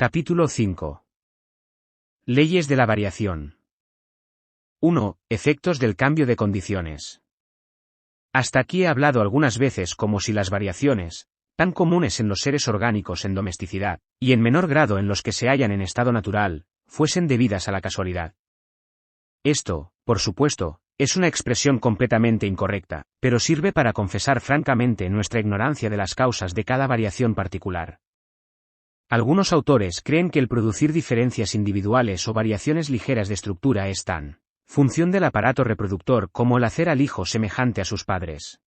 Capítulo 5. Leyes de la variación. 1. Efectos del cambio de condiciones. Hasta aquí he hablado algunas veces como si las variaciones, tan comunes en los seres orgánicos en domesticidad, y en menor grado en los que se hallan en estado natural, fuesen debidas a la casualidad. Esto, por supuesto, es una expresión completamente incorrecta, pero sirve para confesar francamente nuestra ignorancia de las causas de cada variación particular. Algunos autores creen que el producir diferencias individuales o variaciones ligeras de estructura es tan función del aparato reproductor como el hacer al hijo semejante a sus padres.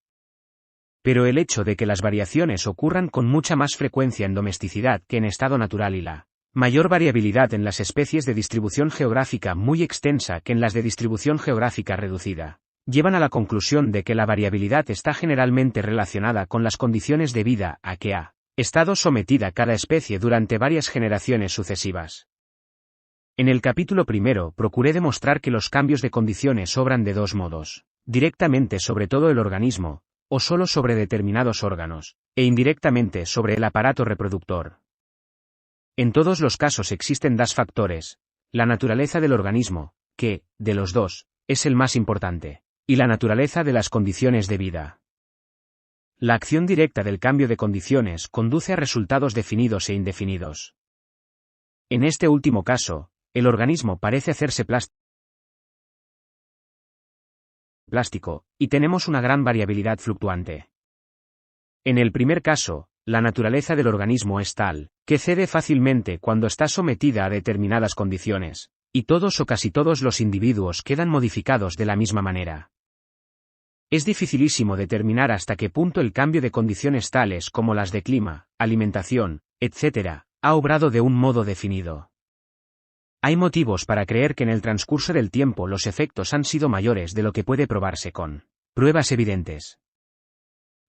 Pero el hecho de que las variaciones ocurran con mucha más frecuencia en domesticidad que en estado natural y la mayor variabilidad en las especies de distribución geográfica muy extensa que en las de distribución geográfica reducida, llevan a la conclusión de que la variabilidad está generalmente relacionada con las condiciones de vida a que ha estado sometida cada especie durante varias generaciones sucesivas. En el capítulo primero procuré demostrar que los cambios de condiciones obran de dos modos: directamente sobre todo el organismo, o solo sobre determinados órganos, e indirectamente sobre el aparato reproductor. En todos los casos existen dos factores: la naturaleza del organismo, que, de los dos, es el más importante, y la naturaleza de las condiciones de vida. La acción directa del cambio de condiciones conduce a resultados definidos e indefinidos. En este último caso, el organismo parece hacerse plástico, y tenemos una gran variabilidad fluctuante. En el primer caso, la naturaleza del organismo es tal, que cede fácilmente cuando está sometida a determinadas condiciones, y todos o casi todos los individuos quedan modificados de la misma manera. Es dificilísimo determinar hasta qué punto el cambio de condiciones tales como las de clima, alimentación, etc., ha obrado de un modo definido. Hay motivos para creer que en el transcurso del tiempo los efectos han sido mayores de lo que puede probarse con pruebas evidentes.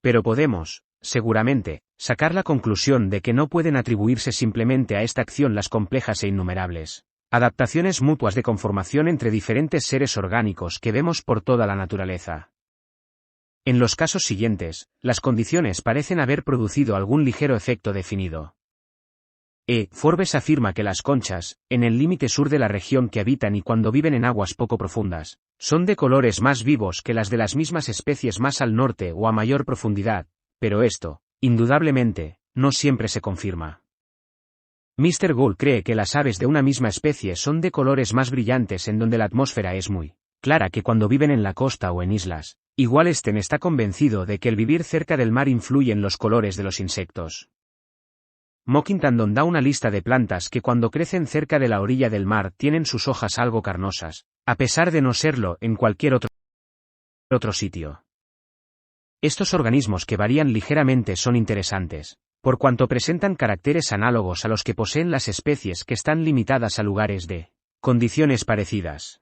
Pero podemos, seguramente, sacar la conclusión de que no pueden atribuirse simplemente a esta acción las complejas e innumerables adaptaciones mutuas de conformación entre diferentes seres orgánicos que vemos por toda la naturaleza. En los casos siguientes, las condiciones parecen haber producido algún ligero efecto definido. Forbes afirma que las conchas, en el límite sur de la región que habitan y cuando viven en aguas poco profundas, son de colores más vivos que las de las mismas especies más al norte o a mayor profundidad, pero esto, indudablemente, no siempre se confirma. Mr. Gould cree que las aves de una misma especie son de colores más brillantes en donde la atmósfera es muy clara que cuando viven en la costa o en islas. Igual está convencido de que el vivir cerca del mar influye en los colores de los insectos. Mockington da una lista de plantas que cuando crecen cerca de la orilla del mar tienen sus hojas algo carnosas, a pesar de no serlo en cualquier otro sitio. Estos organismos que varían ligeramente son interesantes, por cuanto presentan caracteres análogos a los que poseen las especies que están limitadas a lugares de condiciones parecidas.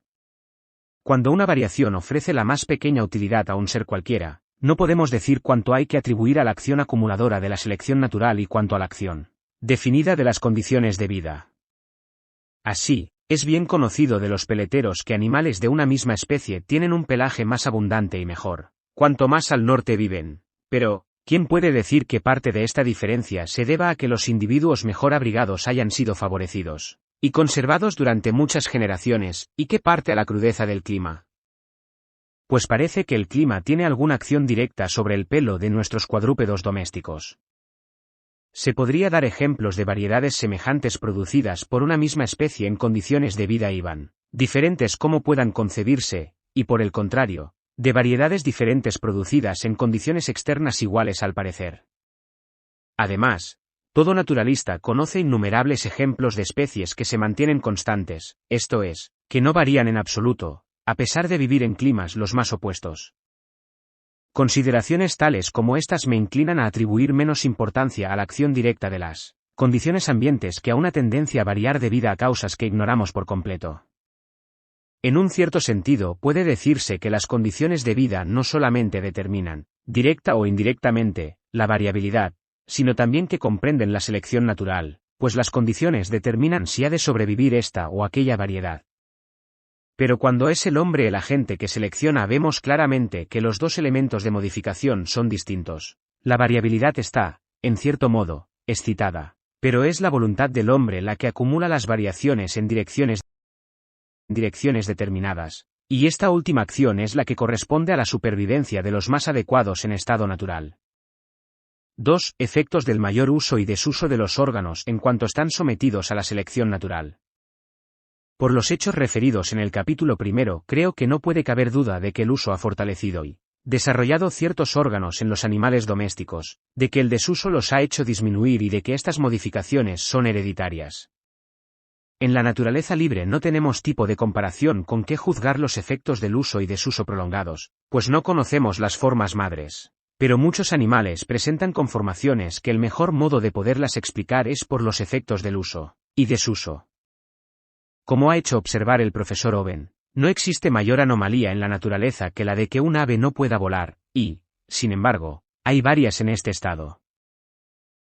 Cuando una variación ofrece la más pequeña utilidad a un ser cualquiera, no podemos decir cuánto hay que atribuir a la acción acumuladora de la selección natural y cuánto a la acción definida de las condiciones de vida. Así, es bien conocido de los peleteros que animales de una misma especie tienen un pelaje más abundante y mejor, cuanto más al norte viven, pero, ¿quién puede decir que parte de esta diferencia se deba a que los individuos mejor abrigados hayan sido favorecidos y conservados durante muchas generaciones, y qué parte a la crudeza del clima? Pues parece que el clima tiene alguna acción directa sobre el pelo de nuestros cuadrúpedos domésticos. Se podría dar ejemplos de variedades semejantes producidas por una misma especie en condiciones de vida iban diferentes como puedan concebirse, y por el contrario, de variedades diferentes producidas en condiciones externas iguales al parecer. Además, todo naturalista conoce innumerables ejemplos de especies que se mantienen constantes, esto es, que no varían en absoluto, a pesar de vivir en climas los más opuestos. Consideraciones tales como estas me inclinan a atribuir menos importancia a la acción directa de las condiciones ambientes que a una tendencia a variar debido a causas que ignoramos por completo. En un cierto sentido puede decirse que las condiciones de vida no solamente determinan, directa o indirectamente, la variabilidad, sino también que comprenden la selección natural, pues las condiciones determinan si ha de sobrevivir esta o aquella variedad. Pero cuando es el hombre el agente que selecciona vemos claramente que los dos elementos de modificación son distintos. La variabilidad está, en cierto modo, excitada, Pero es la voluntad del hombre la que acumula las variaciones en direcciones determinadas, y esta última acción es la que corresponde a la supervivencia de los más adecuados en estado natural. 2. Efectos del mayor uso y desuso de los órganos en cuanto están sometidos a la selección natural. Por los hechos referidos en el capítulo primero, creo que no puede caber duda de que el uso ha fortalecido y desarrollado ciertos órganos en los animales domésticos, de que el desuso los ha hecho disminuir y de que estas modificaciones son hereditarias. En la naturaleza libre no tenemos tipo de comparación con qué juzgar los efectos del uso y desuso prolongados, pues no conocemos las formas madres. Pero muchos animales presentan conformaciones que el mejor modo de poderlas explicar es por los efectos del uso y desuso. Como ha hecho observar el profesor Owen, no existe mayor anomalía en la naturaleza que la de que un ave no pueda volar, y, sin embargo, hay varias en este estado.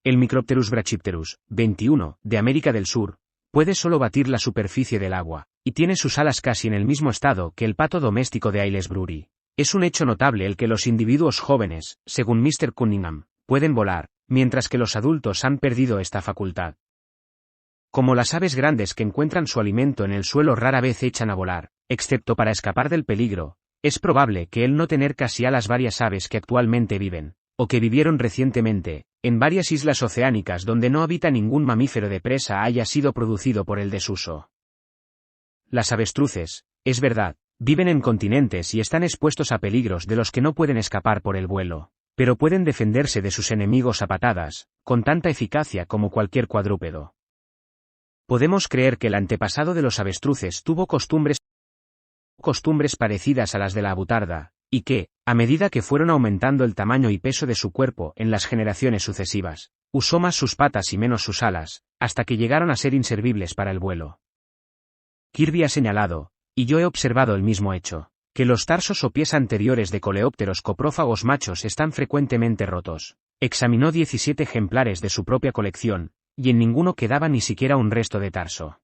El Micropterus brachypterus, 21, de América del Sur, puede solo batir la superficie del agua, y tiene sus alas casi en el mismo estado que el pato doméstico de Aylesbury. Es un hecho notable el que los individuos jóvenes, según Mr. Cunningham, pueden volar, mientras que los adultos han perdido esta facultad. Como las aves grandes que encuentran su alimento en el suelo rara vez echan a volar, excepto para escapar del peligro, es probable que el no tener casi alas varias aves que actualmente viven, o que vivieron recientemente, en varias islas oceánicas donde no habita ningún mamífero de presa haya sido producido por el desuso. Las avestruces, es verdad, viven en continentes y están expuestos a peligros de los que no pueden escapar por el vuelo, pero pueden defenderse de sus enemigos a patadas, con tanta eficacia como cualquier cuadrúpedo. Podemos creer que el antepasado de los avestruces tuvo costumbres parecidas a las de la avutarda, y que, a medida que fueron aumentando el tamaño y peso de su cuerpo en las generaciones sucesivas, usó más sus patas y menos sus alas, hasta que llegaron a ser inservibles para el vuelo. Kirby ha señalado, y yo he observado el mismo hecho, que los tarsos o pies anteriores de coleópteros coprófagos machos están frecuentemente rotos. Examinó 17 ejemplares de su propia colección, y en ninguno quedaba ni siquiera un resto de tarso.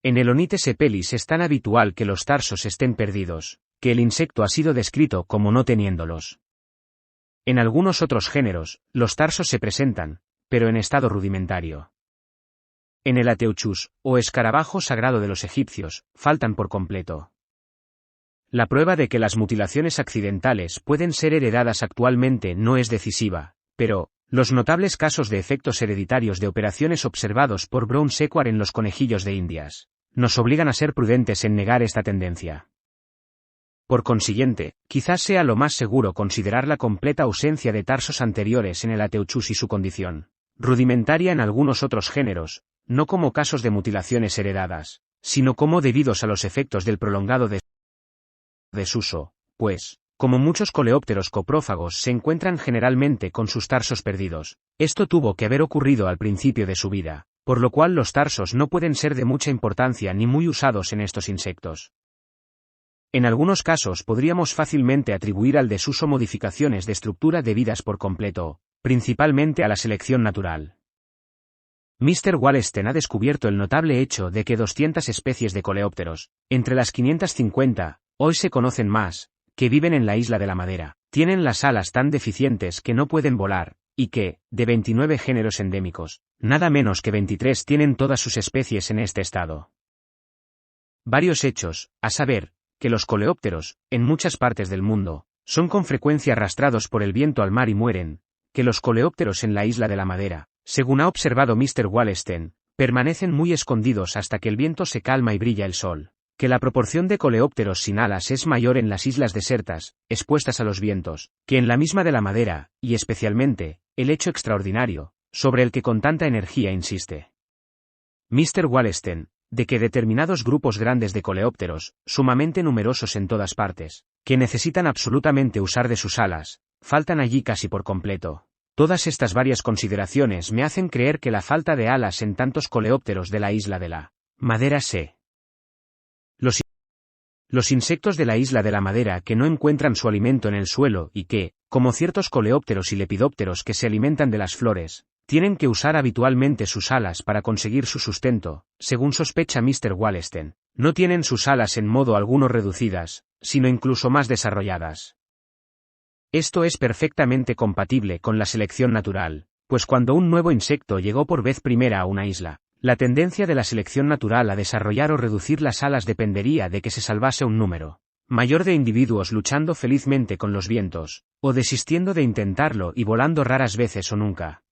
En el Onites epelis es tan habitual que los tarsos estén perdidos, que el insecto ha sido descrito como no teniéndolos. En algunos otros géneros, los tarsos se presentan, pero en estado rudimentario. En el Ateuchus, o escarabajo sagrado de los egipcios, faltan por completo. La prueba de que las mutilaciones accidentales pueden ser heredadas actualmente no es decisiva, pero los notables casos de efectos hereditarios de operaciones observados por Brown Sequard en los conejillos de Indias, nos obligan a ser prudentes en negar esta tendencia. Por consiguiente, quizás sea lo más seguro considerar la completa ausencia de tarsos anteriores en el Ateuchus y su condición rudimentaria en algunos otros géneros, no como casos de mutilaciones heredadas, sino como debidos a los efectos del prolongado desuso, pues, como muchos coleópteros coprófagos se encuentran generalmente con sus tarsos perdidos, esto tuvo que haber ocurrido al principio de su vida, por lo cual los tarsos no pueden ser de mucha importancia ni muy usados en estos insectos. En algunos casos podríamos fácilmente atribuir al desuso modificaciones de estructura debidas por completo, principalmente a la selección natural. Mr. Wallerstein ha descubierto el notable hecho de que 200 especies de coleópteros, entre las 550, hoy se conocen más, que viven en la isla de la Madera, tienen las alas tan deficientes que no pueden volar, y que, de 29 géneros endémicos, nada menos que 23 tienen todas sus especies en este estado. Varios hechos, a saber, que los coleópteros, en muchas partes del mundo, son con frecuencia arrastrados por el viento al mar y mueren, que los coleópteros en la isla de la Madera, según ha observado Mr. Wallerstein, permanecen muy escondidos hasta que el viento se calma y brilla el sol, que la proporción de coleópteros sin alas es mayor en las islas desiertas, expuestas a los vientos, que en la misma de la Madera, y especialmente, el hecho extraordinario, sobre el que con tanta energía insiste Mr. Wallerstein, de que determinados grupos grandes de coleópteros, sumamente numerosos en todas partes, que necesitan absolutamente usar de sus alas, faltan allí casi por completo. Todas estas varias consideraciones me hacen creer que la falta de alas en tantos coleópteros de la isla de la Madera se Los insectos de la isla de la Madera que no encuentran su alimento en el suelo y que, como ciertos coleópteros y lepidópteros que se alimentan de las flores, tienen que usar habitualmente sus alas para conseguir su sustento, según sospecha Mr. Wallerstein, no tienen sus alas en modo alguno reducidas, sino incluso más desarrolladas. Esto es perfectamente compatible con la selección natural, Pues cuando un nuevo insecto llegó por vez primera a una isla, la tendencia de la selección natural a desarrollar o reducir las alas dependería de que se salvase un número mayor de individuos luchando felizmente con los vientos, o desistiendo de intentarlo y volando raras veces o nunca.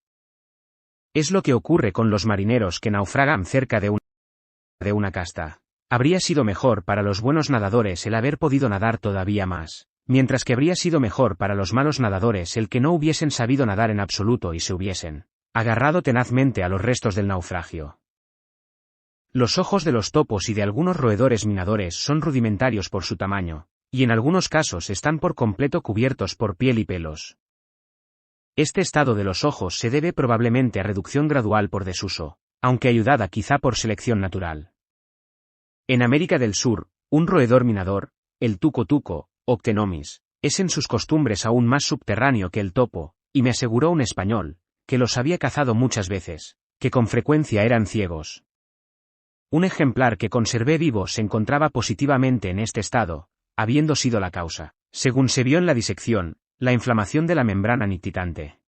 Es lo que ocurre con los marineros que naufragan cerca de una casta. Habría sido mejor para los buenos nadadores el haber podido nadar todavía más, mientras que habría sido mejor para los malos nadadores el que no hubiesen sabido nadar en absoluto y se hubiesen agarrado tenazmente a los restos del naufragio. Los ojos de los topos y de algunos roedores minadores son rudimentarios por su tamaño, y en algunos casos están por completo cubiertos por piel y pelos. Este estado de los ojos se debe probablemente a reducción gradual por desuso, aunque ayudada quizá por selección natural. En América del Sur, un roedor minador, el tuco, Octenomis, es en sus costumbres aún más subterráneo que el topo, y me aseguró un español, que los había cazado muchas veces, que con frecuencia eran ciegos. Un ejemplar que conservé vivo se encontraba positivamente en este estado, habiendo sido la causa, según se vio en la disección, la inflamación de la membrana nictitante.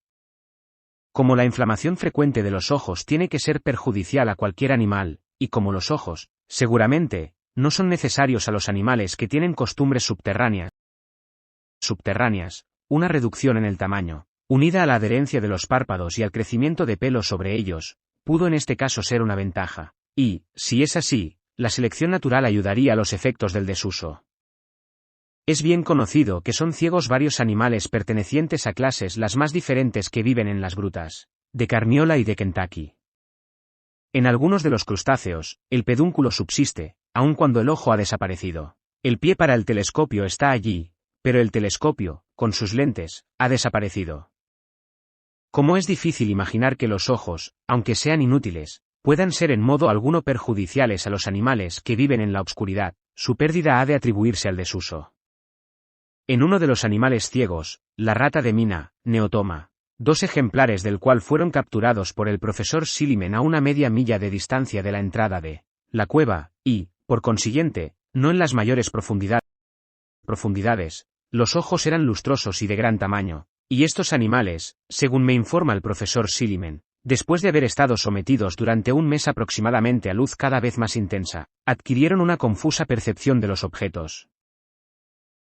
Como la inflamación frecuente de los ojos tiene que ser perjudicial a cualquier animal, y como los ojos, seguramente, no son necesarios a los animales que tienen costumbres subterráneas, una reducción en el tamaño, unida a la adherencia de los párpados y al crecimiento de pelo sobre ellos, pudo en este caso ser una ventaja. Y, si es así, la selección natural ayudaría a los efectos del desuso. Es bien conocido que son ciegos varios animales pertenecientes a clases las más diferentes que viven en las grutas de Carniola y de Kentucky. En algunos de los crustáceos, el pedúnculo subsiste, aun cuando el ojo ha desaparecido. El pie para el telescopio está allí, pero el telescopio, con sus lentes, ha desaparecido. Como es difícil imaginar que los ojos, aunque sean inútiles, puedan ser en modo alguno perjudiciales a los animales que viven en la obscuridad, su pérdida ha de atribuirse al desuso. En uno de los animales ciegos, la rata de mina, Neotoma, 2 ejemplares del cual fueron capturados por el profesor Silliman a una media milla de distancia de la entrada de la cueva, y, por consiguiente, no en las mayores profundidades, los ojos eran lustrosos y de gran tamaño, y estos animales, según me informa el profesor Silliman, después de haber estado sometidos durante un mes aproximadamente a luz cada vez más intensa, adquirieron una confusa percepción de los objetos.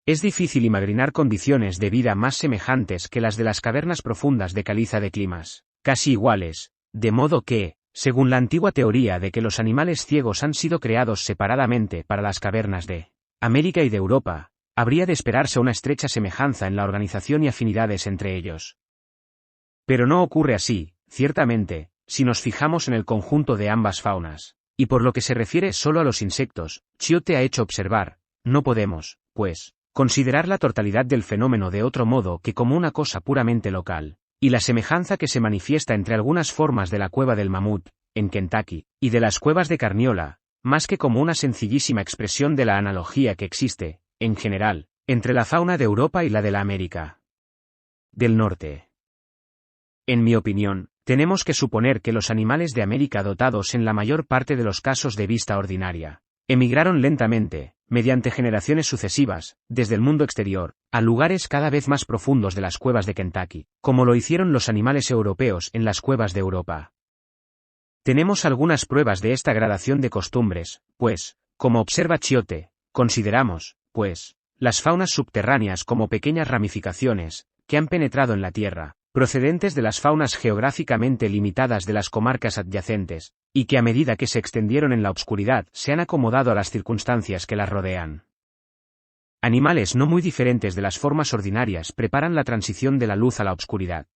Es difícil imaginar condiciones de vida más semejantes que las de las cavernas profundas de caliza de climas casi iguales, de modo que, según la antigua teoría de que los animales ciegos han sido creados separadamente para las cavernas de América y de Europa, habría de esperarse una estrecha semejanza en la organización y afinidades entre ellos. Pero no ocurre así. Ciertamente, si nos fijamos en el conjunto de ambas faunas, y por lo que se refiere solo a los insectos, Chiote ha hecho observar, no podemos, pues, considerar la totalidad del fenómeno de otro modo que como una cosa puramente local, y la semejanza que se manifiesta entre algunas formas de la cueva del mamut, en Kentucky, y de las cuevas de Carniola, más que como una sencillísima expresión de la analogía que existe, en general, entre la fauna de Europa y la de la América del Norte. En mi opinión, tenemos que suponer que los animales de América dotados en la mayor parte de los casos de vista ordinaria, emigraron lentamente, mediante generaciones sucesivas, desde el mundo exterior, a lugares cada vez más profundos de las cuevas de Kentucky, como lo hicieron los animales europeos en las cuevas de Europa. Tenemos algunas pruebas de esta gradación de costumbres, pues, como observa Chiote, consideramos, pues, las faunas subterráneas como pequeñas ramificaciones, que han penetrado en la tierra, procedentes de las faunas geográficamente limitadas de las comarcas adyacentes, y que a medida que se extendieron en la obscuridad se han acomodado a las circunstancias que las rodean. Animales no muy diferentes de las formas ordinarias preparan la transición de la luz a la obscuridad.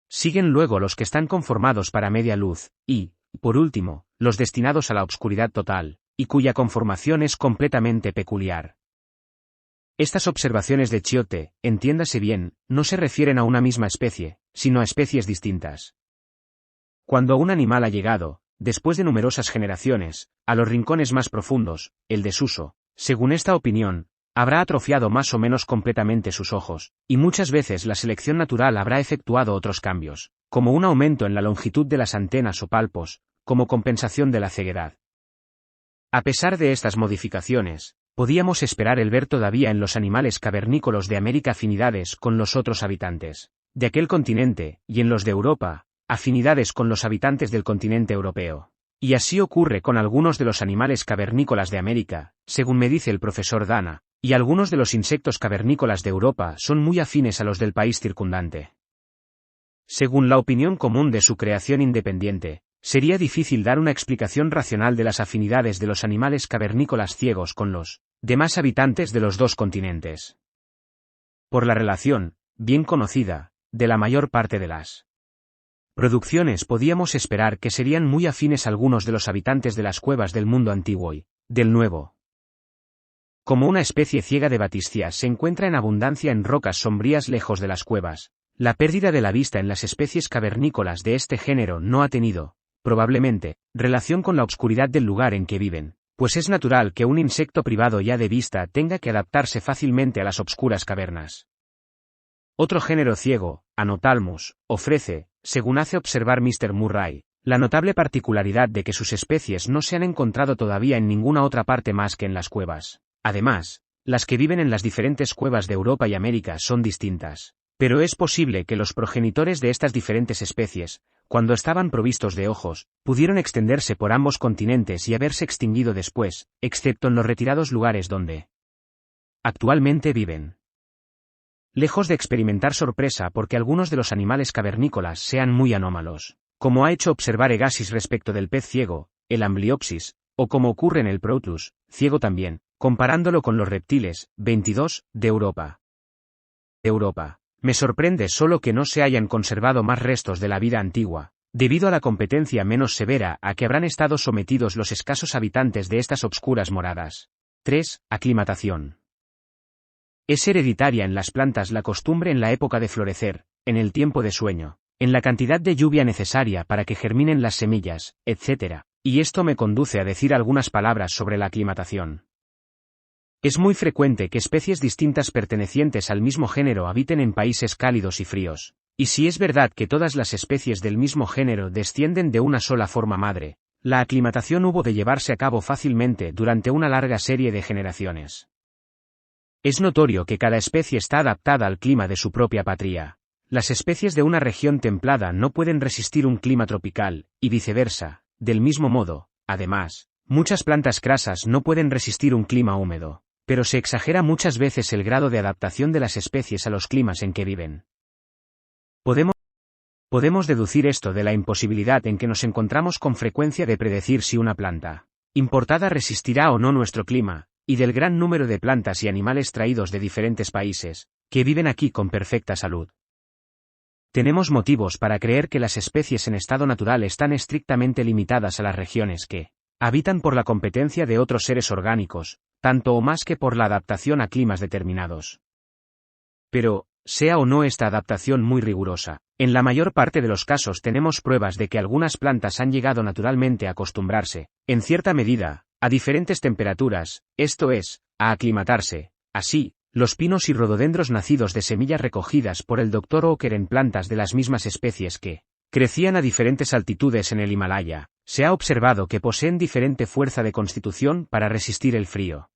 Siguen luego los que están conformados para media luz, y, por último, los destinados a la obscuridad total, y cuya conformación es completamente peculiar. Estas observaciones de Chiote, entiéndase bien, no se refieren a una misma especie, sino a especies distintas. Cuando un animal ha llegado, después de numerosas generaciones, a los rincones más profundos, el desuso, según esta opinión, habrá atrofiado más o menos completamente sus ojos, y muchas veces la selección natural habrá efectuado otros cambios, como un aumento en la longitud de las antenas o palpos, como compensación de la ceguedad. A pesar de estas modificaciones, podíamos esperar el ver todavía en los animales cavernícolas de América afinidades con los otros habitantes de aquel continente, y en los de Europa, afinidades con los habitantes del continente europeo. Y así ocurre con algunos de los animales cavernícolas de América, según me dice el profesor Dana, y algunos de los insectos cavernícolas de Europa son muy afines a los del país circundante. Según la opinión común de su creación independiente, sería difícil dar una explicación racional de las afinidades de los animales cavernícolas ciegos con los demás habitantes de los dos continentes. Por la relación, bien conocida, de la mayor parte de las producciones podíamos esperar que serían muy afines algunos de los habitantes de las cuevas del mundo antiguo y del nuevo. Como una especie ciega de batiscias se encuentra en abundancia en rocas sombrías lejos de las cuevas, la pérdida de la vista en las especies cavernícolas de este género no ha tenido, probablemente, relación con la obscuridad del lugar en que viven, pues es natural que un insecto privado ya de vista tenga que adaptarse fácilmente a las obscuras cavernas. Otro género ciego, Anophthalmus, ofrece, según hace observar Mr. Murray, la notable particularidad de que sus especies no se han encontrado todavía en ninguna otra parte más que en las cuevas. Además, las que viven en las diferentes cuevas de Europa y América son distintas. Pero es posible que los progenitores de estas diferentes especies, cuando estaban provistos de ojos, pudieron extenderse por ambos continentes y haberse extinguido después, excepto en los retirados lugares donde actualmente viven. Lejos de experimentar sorpresa porque algunos de los animales cavernícolas sean muy anómalos, como ha hecho observar Agassiz respecto del pez ciego, el Ambliopsis, o como ocurre en el Proteus, ciego también, comparándolo con los reptiles, 22, de Europa. Me sorprende solo que no se hayan conservado más restos de la vida antigua, debido a la competencia menos severa a que habrán estado sometidos los escasos habitantes de estas obscuras moradas. 3. Aclimatación. Es hereditaria en las plantas la costumbre en la época de florecer, en el tiempo de sueño, en la cantidad de lluvia necesaria para que germinen las semillas, etc. Y esto me conduce a decir algunas palabras sobre la aclimatación. Es muy frecuente que especies distintas pertenecientes al mismo género habiten en países cálidos y fríos, y si es verdad que todas las especies del mismo género descienden de una sola forma madre, la aclimatación hubo de llevarse a cabo fácilmente durante una larga serie de generaciones. Es notorio que cada especie está adaptada al clima de su propia patria. Las especies de una región templada no pueden resistir un clima tropical, y viceversa. Del mismo modo, además, muchas plantas crasas no pueden resistir un clima húmedo, pero se exagera muchas veces el grado de adaptación de las especies a los climas en que viven. Podemos deducir esto de la imposibilidad en que nos encontramos con frecuencia de predecir si una planta importada resistirá o no nuestro clima, y del gran número de plantas y animales traídos de diferentes países, que viven aquí con perfecta salud. Tenemos motivos para creer que las especies en estado natural están estrictamente limitadas a las regiones que habitan por la competencia de otros seres orgánicos, tanto o más que por la adaptación a climas determinados. Pero, sea o no esta adaptación muy rigurosa, en la mayor parte de los casos tenemos pruebas de que algunas plantas han llegado naturalmente a acostumbrarse, en cierta medida, a diferentes temperaturas, esto es, a aclimatarse. Así, los pinos y rododendros nacidos de semillas recogidas por el Dr. Oker en plantas de las mismas especies que crecían a diferentes altitudes en el Himalaya, se ha observado que poseen diferente fuerza de constitución para resistir el frío.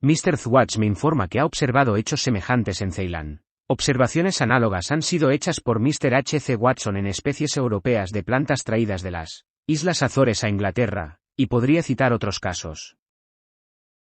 Mr. Thwaites me informa que ha observado hechos semejantes en Ceilán. Observaciones análogas han sido hechas por Mr. H. C. Watson en especies europeas de plantas traídas de las Islas Azores a Inglaterra, y podría citar otros casos.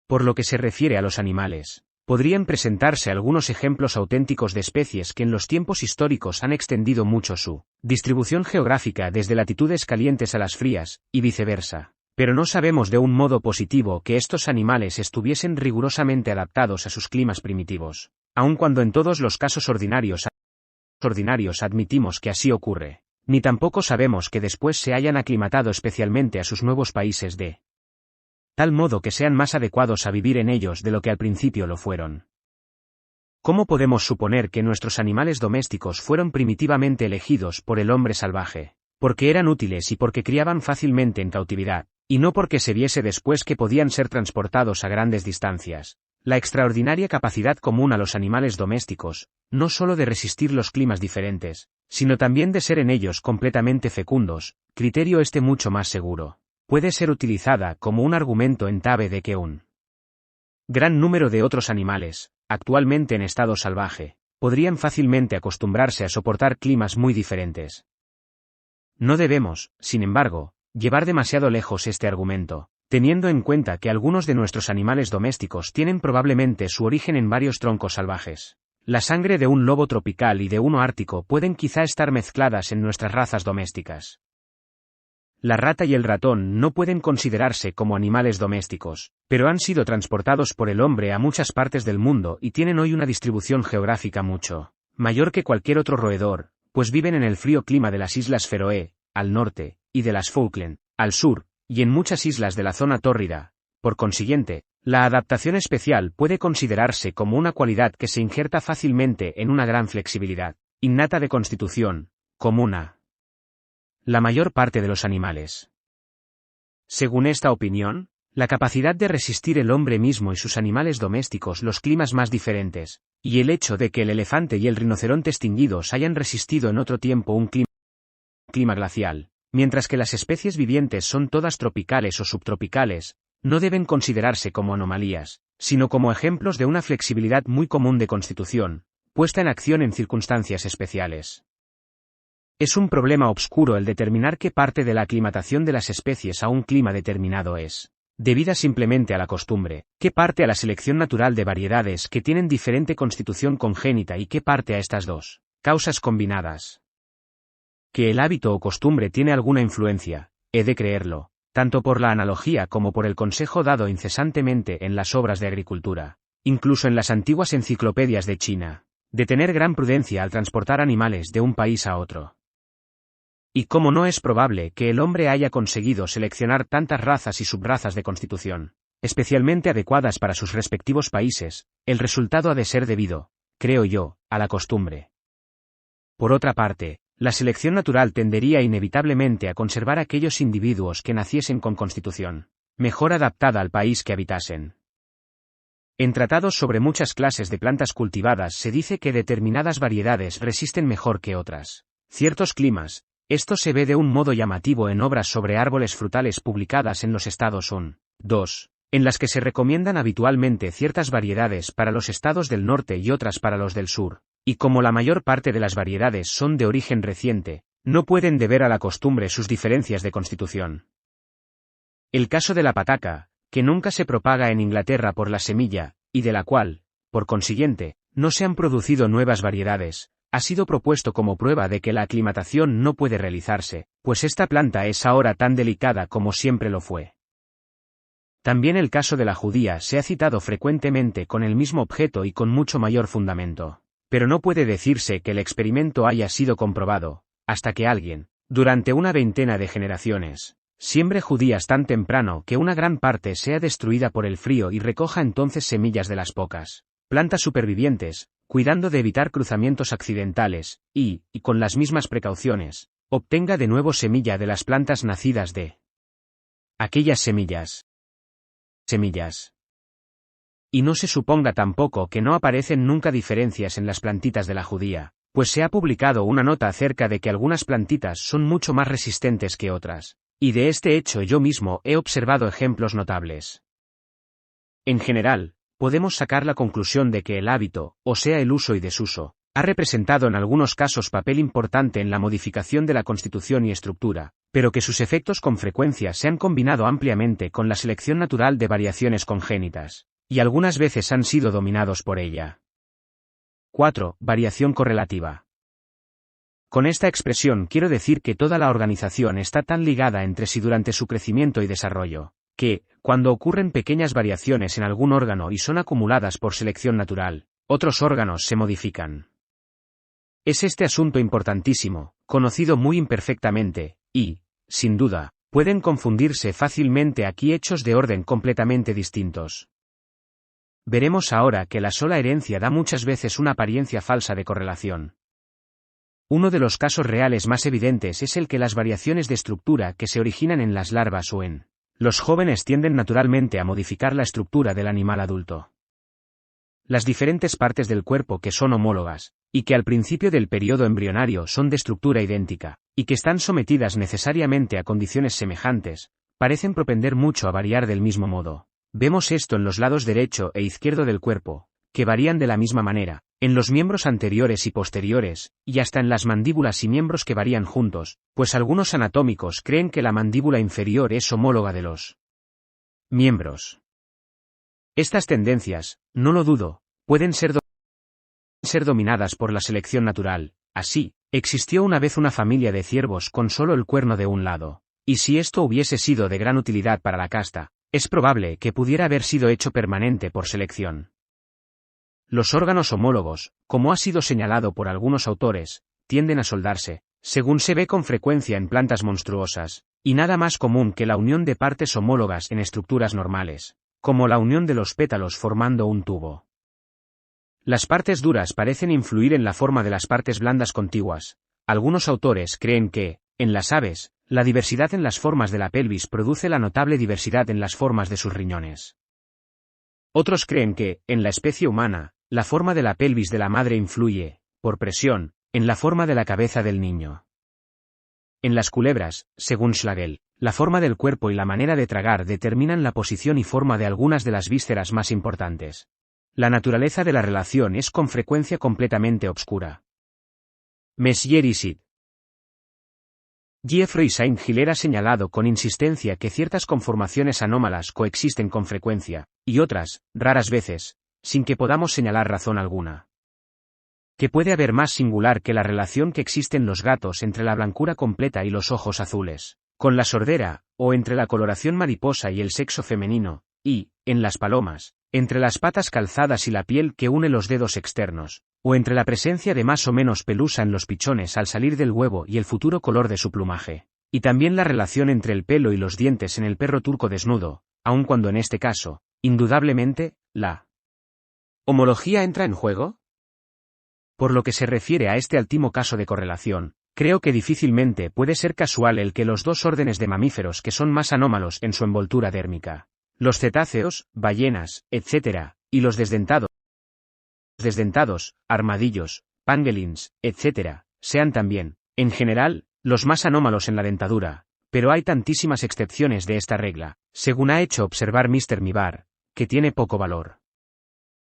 Por lo que se refiere a los animales, podrían presentarse algunos ejemplos auténticos de especies que en los tiempos históricos han extendido mucho su distribución geográfica desde latitudes calientes a las frías, y viceversa. Pero no sabemos de un modo positivo que estos animales estuviesen rigurosamente adaptados a sus climas primitivos, aun cuando en todos los casos ordinarios admitimos que así ocurre, ni tampoco sabemos que después se hayan aclimatado especialmente a sus nuevos países de tal modo que sean más adecuados a vivir en ellos de lo que al principio lo fueron. ¿Cómo podemos suponer que nuestros animales domésticos fueron primitivamente elegidos por el hombre salvaje? Porque eran útiles y porque criaban fácilmente en cautividad, y no porque se viese después que podían ser transportados a grandes distancias. La extraordinaria capacidad común a los animales domésticos, no solo de resistir los climas diferentes, sino también de ser en ellos completamente fecundos, criterio este mucho más seguro, puede ser utilizada como un argumento en tabe de que un gran número de otros animales, actualmente en estado salvaje, podrían fácilmente acostumbrarse a soportar climas muy diferentes. No debemos, sin embargo, llevar demasiado lejos este argumento, teniendo en cuenta que algunos de nuestros animales domésticos tienen probablemente su origen en varios troncos salvajes. La sangre de un lobo tropical y de uno ártico pueden quizá estar mezcladas en nuestras razas domésticas. La rata y el ratón no pueden considerarse como animales domésticos, pero han sido transportados por el hombre a muchas partes del mundo y tienen hoy una distribución geográfica mucho mayor que cualquier otro roedor, pues viven en el frío clima de las Islas Feroe, al norte, y de las Falkland, al sur, y en muchas islas de la zona tórrida. Por consiguiente, la adaptación especial puede considerarse como una cualidad que se injerta fácilmente en una gran flexibilidad innata de constitución, común la mayor parte de los animales. Según esta opinión, la capacidad de resistir el hombre mismo y sus animales domésticos los climas más diferentes, y el hecho de que el elefante y el rinoceronte extinguidos hayan resistido en otro tiempo un clima glacial, mientras que las especies vivientes son todas tropicales o subtropicales, no deben considerarse como anomalías, sino como ejemplos de una flexibilidad muy común de constitución, puesta en acción en circunstancias especiales. Es un problema obscuro el determinar qué parte de la aclimatación de las especies a un clima determinado es debida simplemente a la costumbre, qué parte a la selección natural de variedades que tienen diferente constitución congénita y qué parte a estas dos causas combinadas. Que el hábito o costumbre tiene alguna influencia, he de creerlo, tanto por la analogía como por el consejo dado incesantemente en las obras de agricultura, incluso en las antiguas enciclopedias de China, de tener gran prudencia al transportar animales de un país a otro. Y como no es probable que el hombre haya conseguido seleccionar tantas razas y subrazas de constitución, especialmente adecuadas para sus respectivos países, el resultado ha de ser debido, creo yo, a la costumbre. Por otra parte, la selección natural tendería inevitablemente a conservar aquellos individuos que naciesen con constitución mejor adaptada al país que habitasen. En tratados sobre muchas clases de plantas cultivadas se dice que determinadas variedades resisten mejor que otras ciertos climas. Esto se ve de un modo llamativo en obras sobre árboles frutales publicadas en los estados II, en las que se recomiendan habitualmente ciertas variedades para los estados del norte y otras para los del sur. Y como la mayor parte de las variedades son de origen reciente, no pueden deber a la costumbre sus diferencias de constitución. El caso de la pataca, que nunca se propaga en Inglaterra por la semilla, y de la cual, por consiguiente, no se han producido nuevas variedades, ha sido propuesto como prueba de que la aclimatación no puede realizarse, pues esta planta es ahora tan delicada como siempre lo fue. También el caso de la judía se ha citado frecuentemente con el mismo objeto y con mucho mayor fundamento. Pero no puede decirse que el experimento haya sido comprobado, hasta que alguien, durante una veintena de generaciones, siembre judías tan temprano que una gran parte sea destruida por el frío y recoja entonces semillas de las pocas plantas supervivientes, cuidando de evitar cruzamientos accidentales, y, con las mismas precauciones, obtenga de nuevo semilla de las plantas nacidas de aquellas semillas. Y no se suponga tampoco que no aparecen nunca diferencias en las plantitas de la judía, pues se ha publicado una nota acerca de que algunas plantitas son mucho más resistentes que otras, y de este hecho yo mismo he observado ejemplos notables. En general, podemos sacar la conclusión de que el hábito, o sea el uso y desuso, ha representado en algunos casos papel importante en la modificación de la constitución y estructura, pero que sus efectos con frecuencia se han combinado ampliamente con la selección natural de variaciones congénitas, y algunas veces han sido dominados por ella. 4. Variación correlativa. Con esta expresión quiero decir que toda la organización está tan ligada entre sí durante su crecimiento y desarrollo, que, cuando ocurren pequeñas variaciones en algún órgano y son acumuladas por selección natural, otros órganos se modifican. Es este asunto importantísimo, conocido muy imperfectamente, y, sin duda, pueden confundirse fácilmente aquí hechos de orden completamente distintos. Veremos ahora que la sola herencia da muchas veces una apariencia falsa de correlación. Uno de los casos reales más evidentes es el que las variaciones de estructura que se originan en las larvas o en los jóvenes tienden naturalmente a modificar la estructura del animal adulto. Las diferentes partes del cuerpo que son homólogas, y que al principio del periodo embrionario son de estructura idéntica, y que están sometidas necesariamente a condiciones semejantes, parecen propender mucho a variar del mismo modo. Vemos esto en los lados derecho e izquierdo del cuerpo, que varían de la misma manera, en los miembros anteriores y posteriores, y hasta en las mandíbulas y miembros que varían juntos, pues algunos anatómicos creen que la mandíbula inferior es homóloga de los miembros. Estas tendencias, no lo dudo, pueden ser dominadas por la selección natural. Así, existió una vez una familia de ciervos con solo el cuerno de un lado, y si esto hubiese sido de gran utilidad para la casta, es probable que pudiera haber sido hecho permanente por selección. Los órganos homólogos, como ha sido señalado por algunos autores, tienden a soldarse, según se ve con frecuencia en plantas monstruosas, y nada más común que la unión de partes homólogas en estructuras normales, como la unión de los pétalos formando un tubo. Las partes duras parecen influir en la forma de las partes blandas contiguas. Algunos autores creen que, en las aves, la diversidad en las formas de la pelvis produce la notable diversidad en las formas de sus riñones. Otros creen que, en la especie humana, la forma de la pelvis de la madre influye, por presión, en la forma de la cabeza del niño. En las culebras, según Schlegel, la forma del cuerpo y la manera de tragar determinan la posición y forma de algunas de las vísceras más importantes. La naturaleza de la relación es con frecuencia completamente obscura. Messier y Sid. Geoffroy Saint-Hilaire ha señalado con insistencia que ciertas conformaciones anómalas coexisten con frecuencia, y otras, raras veces, sin que podamos señalar razón alguna. ¿Qué puede haber más singular que la relación que existe en los gatos entre la blancura completa y los ojos azules, con la sordera, o entre la coloración mariposa y el sexo femenino, y, en las palomas, entre las patas calzadas y la piel que une los dedos externos, o entre la presencia de más o menos pelusa en los pichones al salir del huevo y el futuro color de su plumaje, y también la relación entre el pelo y los dientes en el perro turco desnudo, aun cuando en este caso, indudablemente, la homología entra en juego? Por lo que se refiere a este último caso de correlación, creo que difícilmente puede ser casual el que los dos órdenes de mamíferos que son más anómalos en su envoltura dérmica, los cetáceos, ballenas, etc., y los desdentados, armadillos, pangolins, etc., sean también, en general, los más anómalos en la dentadura, pero hay tantísimas excepciones de esta regla, según ha hecho observar Mr. Mivar, que tiene poco valor.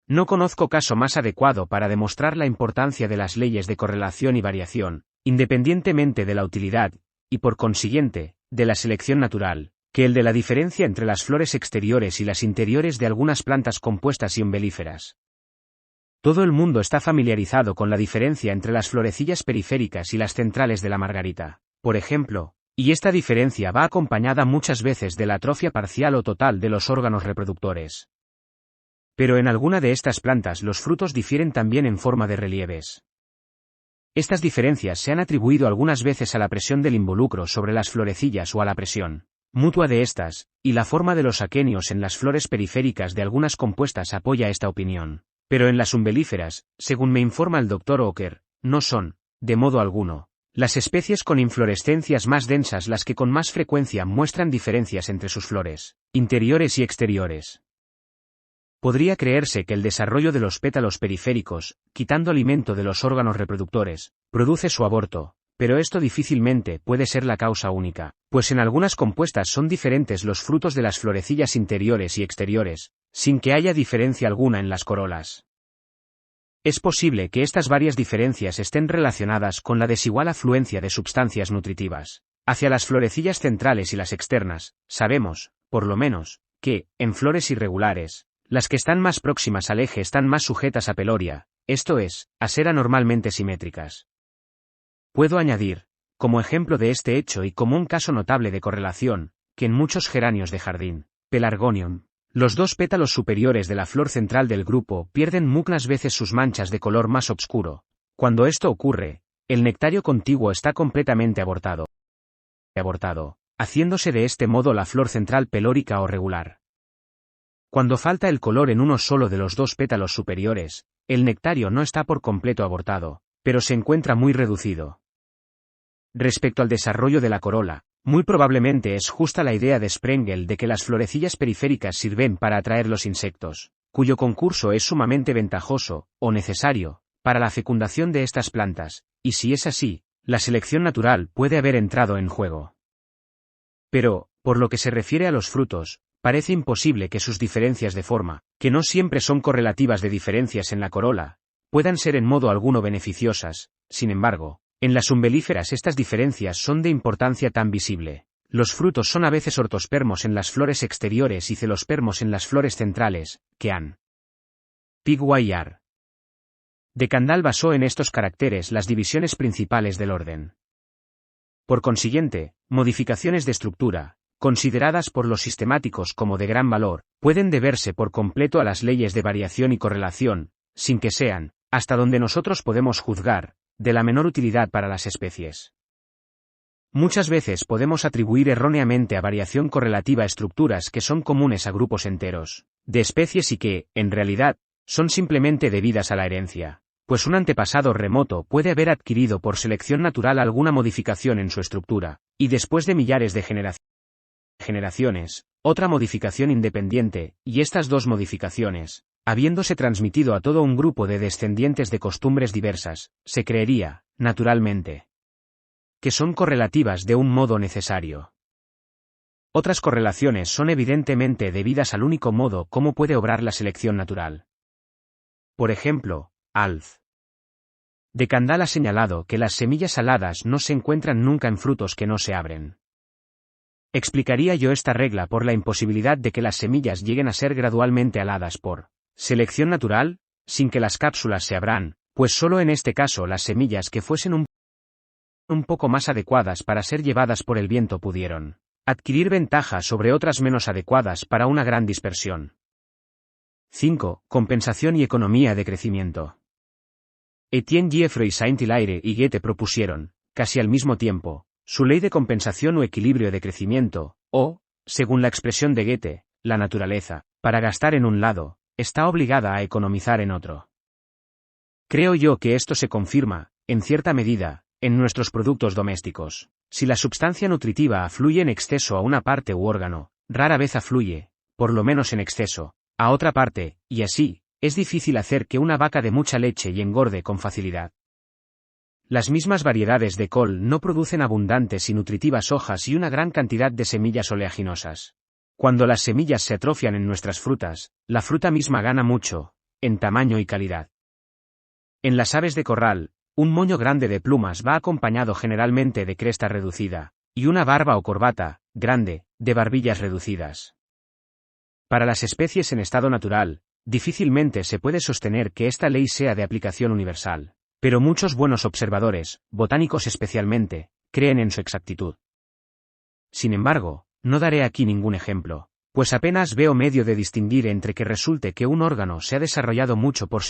No conozco caso más adecuado para demostrar la importancia de las leyes de correlación y variación, independientemente de la utilidad, y por consiguiente, de la selección natural, que el de la diferencia entre las flores exteriores y las interiores de algunas plantas compuestas y umbelíferas. Todo el mundo está familiarizado con la diferencia entre las florecillas periféricas y las centrales de la margarita, por ejemplo, y esta diferencia va acompañada muchas veces de la atrofia parcial o total de los órganos reproductores. Pero en alguna de estas plantas los frutos difieren también en forma de relieves. Estas diferencias se han atribuido algunas veces a la presión del involucro sobre las florecillas o a la presión mutua de estas, y la forma de los aquenios en las flores periféricas de algunas compuestas apoya esta opinión. Pero en las umbelíferas, según me informa el Dr. Oker, no son, de modo alguno, las especies con inflorescencias más densas las que con más frecuencia muestran diferencias entre sus flores, interiores y exteriores. Podría creerse que el desarrollo de los pétalos periféricos, quitando alimento de los órganos reproductores, produce su aborto, pero esto difícilmente puede ser la causa única, pues en algunas compuestas son diferentes los frutos de las florecillas interiores y exteriores, sin que haya diferencia alguna en las corolas. Es posible que estas varias diferencias estén relacionadas con la desigual afluencia de sustancias nutritivas hacia las florecillas centrales y las externas. Sabemos, por lo menos, que, en flores irregulares, las que están más próximas al eje están más sujetas a peloria, esto es, a ser anormalmente simétricas. Puedo añadir, como ejemplo de este hecho y como un caso notable de correlación, que en muchos geranios de jardín, Pelargonium, los dos pétalos superiores de la flor central del grupo pierden muchas veces sus manchas de color más oscuro. Cuando esto ocurre, el nectario contiguo está completamente abortado, haciéndose de este modo la flor central pelórica o regular. Cuando falta el color en uno solo de los dos pétalos superiores, el nectario no está por completo abortado, pero se encuentra muy reducido. Respecto al desarrollo de la corola, muy probablemente es justa la idea de Sprengel de que las florecillas periféricas sirven para atraer los insectos, cuyo concurso es sumamente ventajoso, o necesario, para la fecundación de estas plantas, y si es así, la selección natural puede haber entrado en juego. Pero, por lo que se refiere a los frutos, parece imposible que sus diferencias de forma, que no siempre son correlativas de diferencias en la corola, puedan ser en modo alguno beneficiosas. Sin embargo, en las umbelíferas estas diferencias son de importancia tan visible. Los frutos son a veces ortospermos en las flores exteriores y celospermos en las flores centrales, que han. Pig-Wire. De Candolle basó en estos caracteres las divisiones principales del orden. Por consiguiente, modificaciones de estructura, consideradas por los sistemáticos como de gran valor, pueden deberse por completo a las leyes de variación y correlación, sin que sean, hasta donde nosotros podemos juzgar, de la menor utilidad para las especies. Muchas veces podemos atribuir erróneamente a variación correlativa estructuras que son comunes a grupos enteros de especies y que, en realidad, son simplemente debidas a la herencia, pues un antepasado remoto puede haber adquirido por selección natural alguna modificación en su estructura, y después de millares de generaciones, otra modificación independiente, y estas dos modificaciones, habiéndose transmitido a todo un grupo de descendientes de costumbres diversas, se creería, naturalmente, que son correlativas de un modo necesario. Otras correlaciones son evidentemente debidas al único modo como puede obrar la selección natural. Por ejemplo, Alf. De Candolle ha señalado que las semillas aladas no se encuentran nunca en frutos que no se abren. Explicaría yo esta regla por la imposibilidad de que las semillas lleguen a ser gradualmente aladas por selección natural, sin que las cápsulas se abran, pues solo en este caso las semillas que fuesen un poco más adecuadas para ser llevadas por el viento pudieron adquirir ventaja sobre otras menos adecuadas para una gran dispersión. 5. Compensación y economía de crecimiento. Etienne Geoffroy Saint-Hilaire y Goethe propusieron, casi al mismo tiempo, su ley de compensación o equilibrio de crecimiento, o, según la expresión de Goethe, la naturaleza, para gastar en un lado, está obligada a economizar en otro. Creo yo que esto se confirma, en cierta medida, en nuestros productos domésticos. Si la sustancia nutritiva afluye en exceso a una parte u órgano, rara vez afluye, por lo menos en exceso, a otra parte, y así, es difícil hacer que una vaca dé mucha leche y engorde con facilidad. Las mismas variedades de col no producen abundantes y nutritivas hojas y una gran cantidad de semillas oleaginosas. Cuando las semillas se atrofian en nuestras frutas, la fruta misma gana mucho, en tamaño y calidad. En las aves de corral, un moño grande de plumas va acompañado generalmente de cresta reducida, y una barba o corbata, grande, de barbillas reducidas. Para las especies en estado natural, difícilmente se puede sostener que esta ley sea de aplicación universal, pero muchos buenos observadores, botánicos especialmente, creen en su exactitud. Sin embargo, no daré aquí ningún ejemplo, pues apenas veo medio de distinguir entre que resulte que un órgano se ha desarrollado mucho por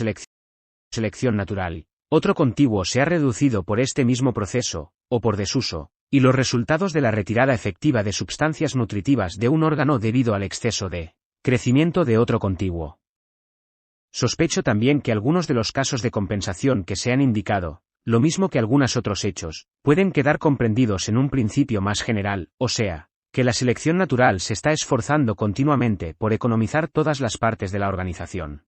selección natural, otro contiguo se ha reducido por este mismo proceso, o por desuso, y los resultados de la retirada efectiva de sustancias nutritivas de un órgano debido al exceso de crecimiento de otro contiguo. Sospecho también que algunos de los casos de compensación que se han indicado, lo mismo que algunos otros hechos, pueden quedar comprendidos en un principio más general, o sea, que la selección natural se está esforzando continuamente por economizar todas las partes de la organización.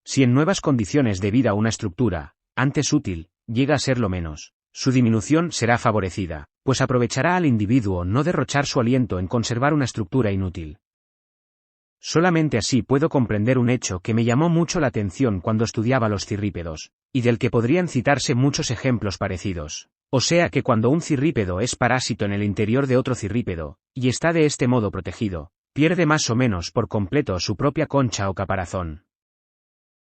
Si en nuevas condiciones de vida una estructura, antes útil, llega a ser lo menos, su disminución será favorecida, pues aprovechará al individuo no derrochar su aliento en conservar una estructura inútil. Solamente así puedo comprender un hecho que me llamó mucho la atención cuando estudiaba los cirrípedos, y del que podrían citarse muchos ejemplos parecidos. O sea que cuando un cirrípedo es parásito en el interior de otro cirrípedo, y está de este modo protegido, pierde más o menos por completo su propia concha o caparazón.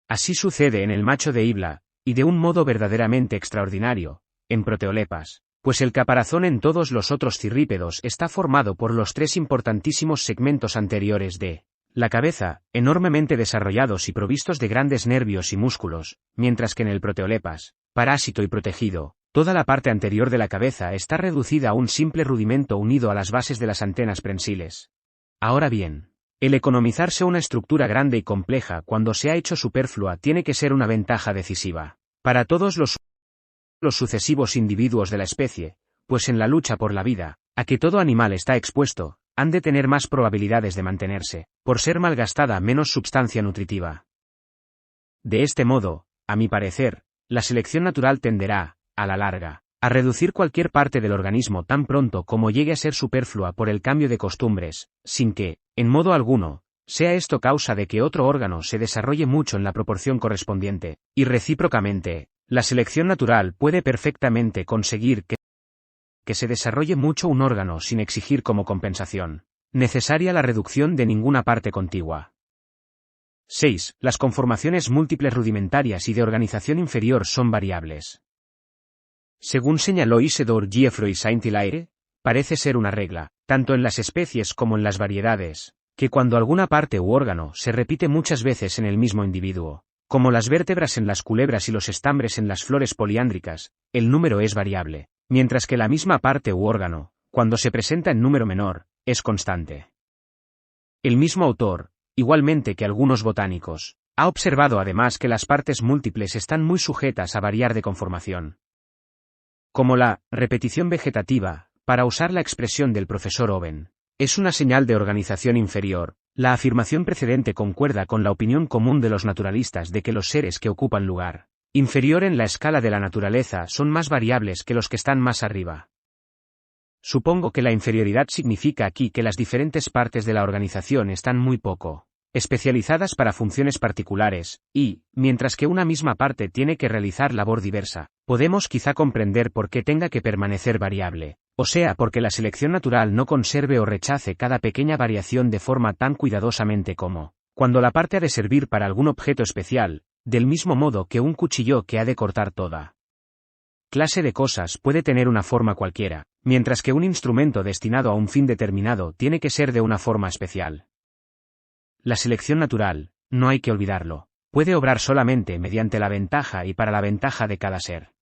Así sucede en el macho de Hybla, y de un modo verdaderamente extraordinario, en Proteolepas, pues el caparazón en todos los otros cirrípedos está formado por los tres importantísimos segmentos anteriores de la cabeza, enormemente desarrollados y provistos de grandes nervios y músculos, mientras que en el Proteolepas, parásito y protegido, toda la parte anterior de la cabeza está reducida a un simple rudimento unido a las bases de las antenas prensiles. Ahora bien, el economizarse una estructura grande y compleja cuando se ha hecho superflua tiene que ser una ventaja decisiva para todos los sucesivos individuos de la especie, pues en la lucha por la vida, a que todo animal está expuesto, han de tener más probabilidades de mantenerse, por ser malgastada menos sustancia nutritiva. De este modo, a mi parecer, la selección natural tenderá, a la larga, a reducir cualquier parte del organismo tan pronto como llegue a ser superflua por el cambio de costumbres, sin que, en modo alguno, sea esto causa de que otro órgano se desarrolle mucho en la proporción correspondiente, y recíprocamente, la selección natural puede perfectamente conseguir que se desarrolle mucho un órgano sin exigir como compensación necesaria la reducción de ninguna parte contigua. 6. Las conformaciones múltiples rudimentarias y de organización inferior son variables. Según señaló Isidore Geoffroy Saint-Hilaire, parece ser una regla, tanto en las especies como en las variedades, que cuando alguna parte u órgano se repite muchas veces en el mismo individuo, como las vértebras en las culebras y los estambres en las flores poliándricas, el número es variable, mientras que la misma parte u órgano, cuando se presenta en número menor, es constante. El mismo autor, igualmente que algunos botánicos, ha observado además que las partes múltiples están muy sujetas a variar de conformación. Como la repetición vegetativa, para usar la expresión del profesor Owen, es una señal de organización inferior, la afirmación precedente concuerda con la opinión común de los naturalistas de que los seres que ocupan lugar inferior en la escala de la naturaleza son más variables que los que están más arriba. Supongo que la inferioridad significa aquí que las diferentes partes de la organización están muy poco especializadas para funciones particulares, y, mientras que una misma parte tiene que realizar labor diversa, podemos quizá comprender por qué tenga que permanecer variable, o sea porque la selección natural no conserve o rechace cada pequeña variación de forma tan cuidadosamente como, cuando la parte ha de servir para algún objeto especial, del mismo modo que un cuchillo que ha de cortar toda clase de cosas puede tener una forma cualquiera, mientras que un instrumento destinado a un fin determinado tiene que ser de una forma especial. La selección natural, no hay que olvidarlo, puede obrar solamente mediante la ventaja y para la ventaja de cada ser.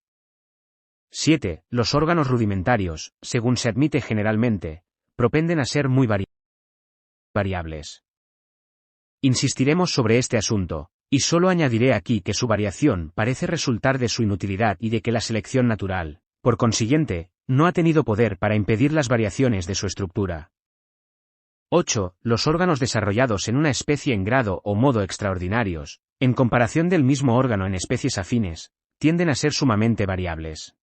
7. Los órganos rudimentarios, según se admite generalmente, propenden a ser muy variables. Insistiremos sobre este asunto, y solo añadiré aquí que su variación parece resultar de su inutilidad y de que la selección natural, por consiguiente, no ha tenido poder para impedir las variaciones de su estructura. 8. Los órganos desarrollados en una especie en grado o modo extraordinarios, en comparación del mismo órgano en especies afines, tienden a ser sumamente variables.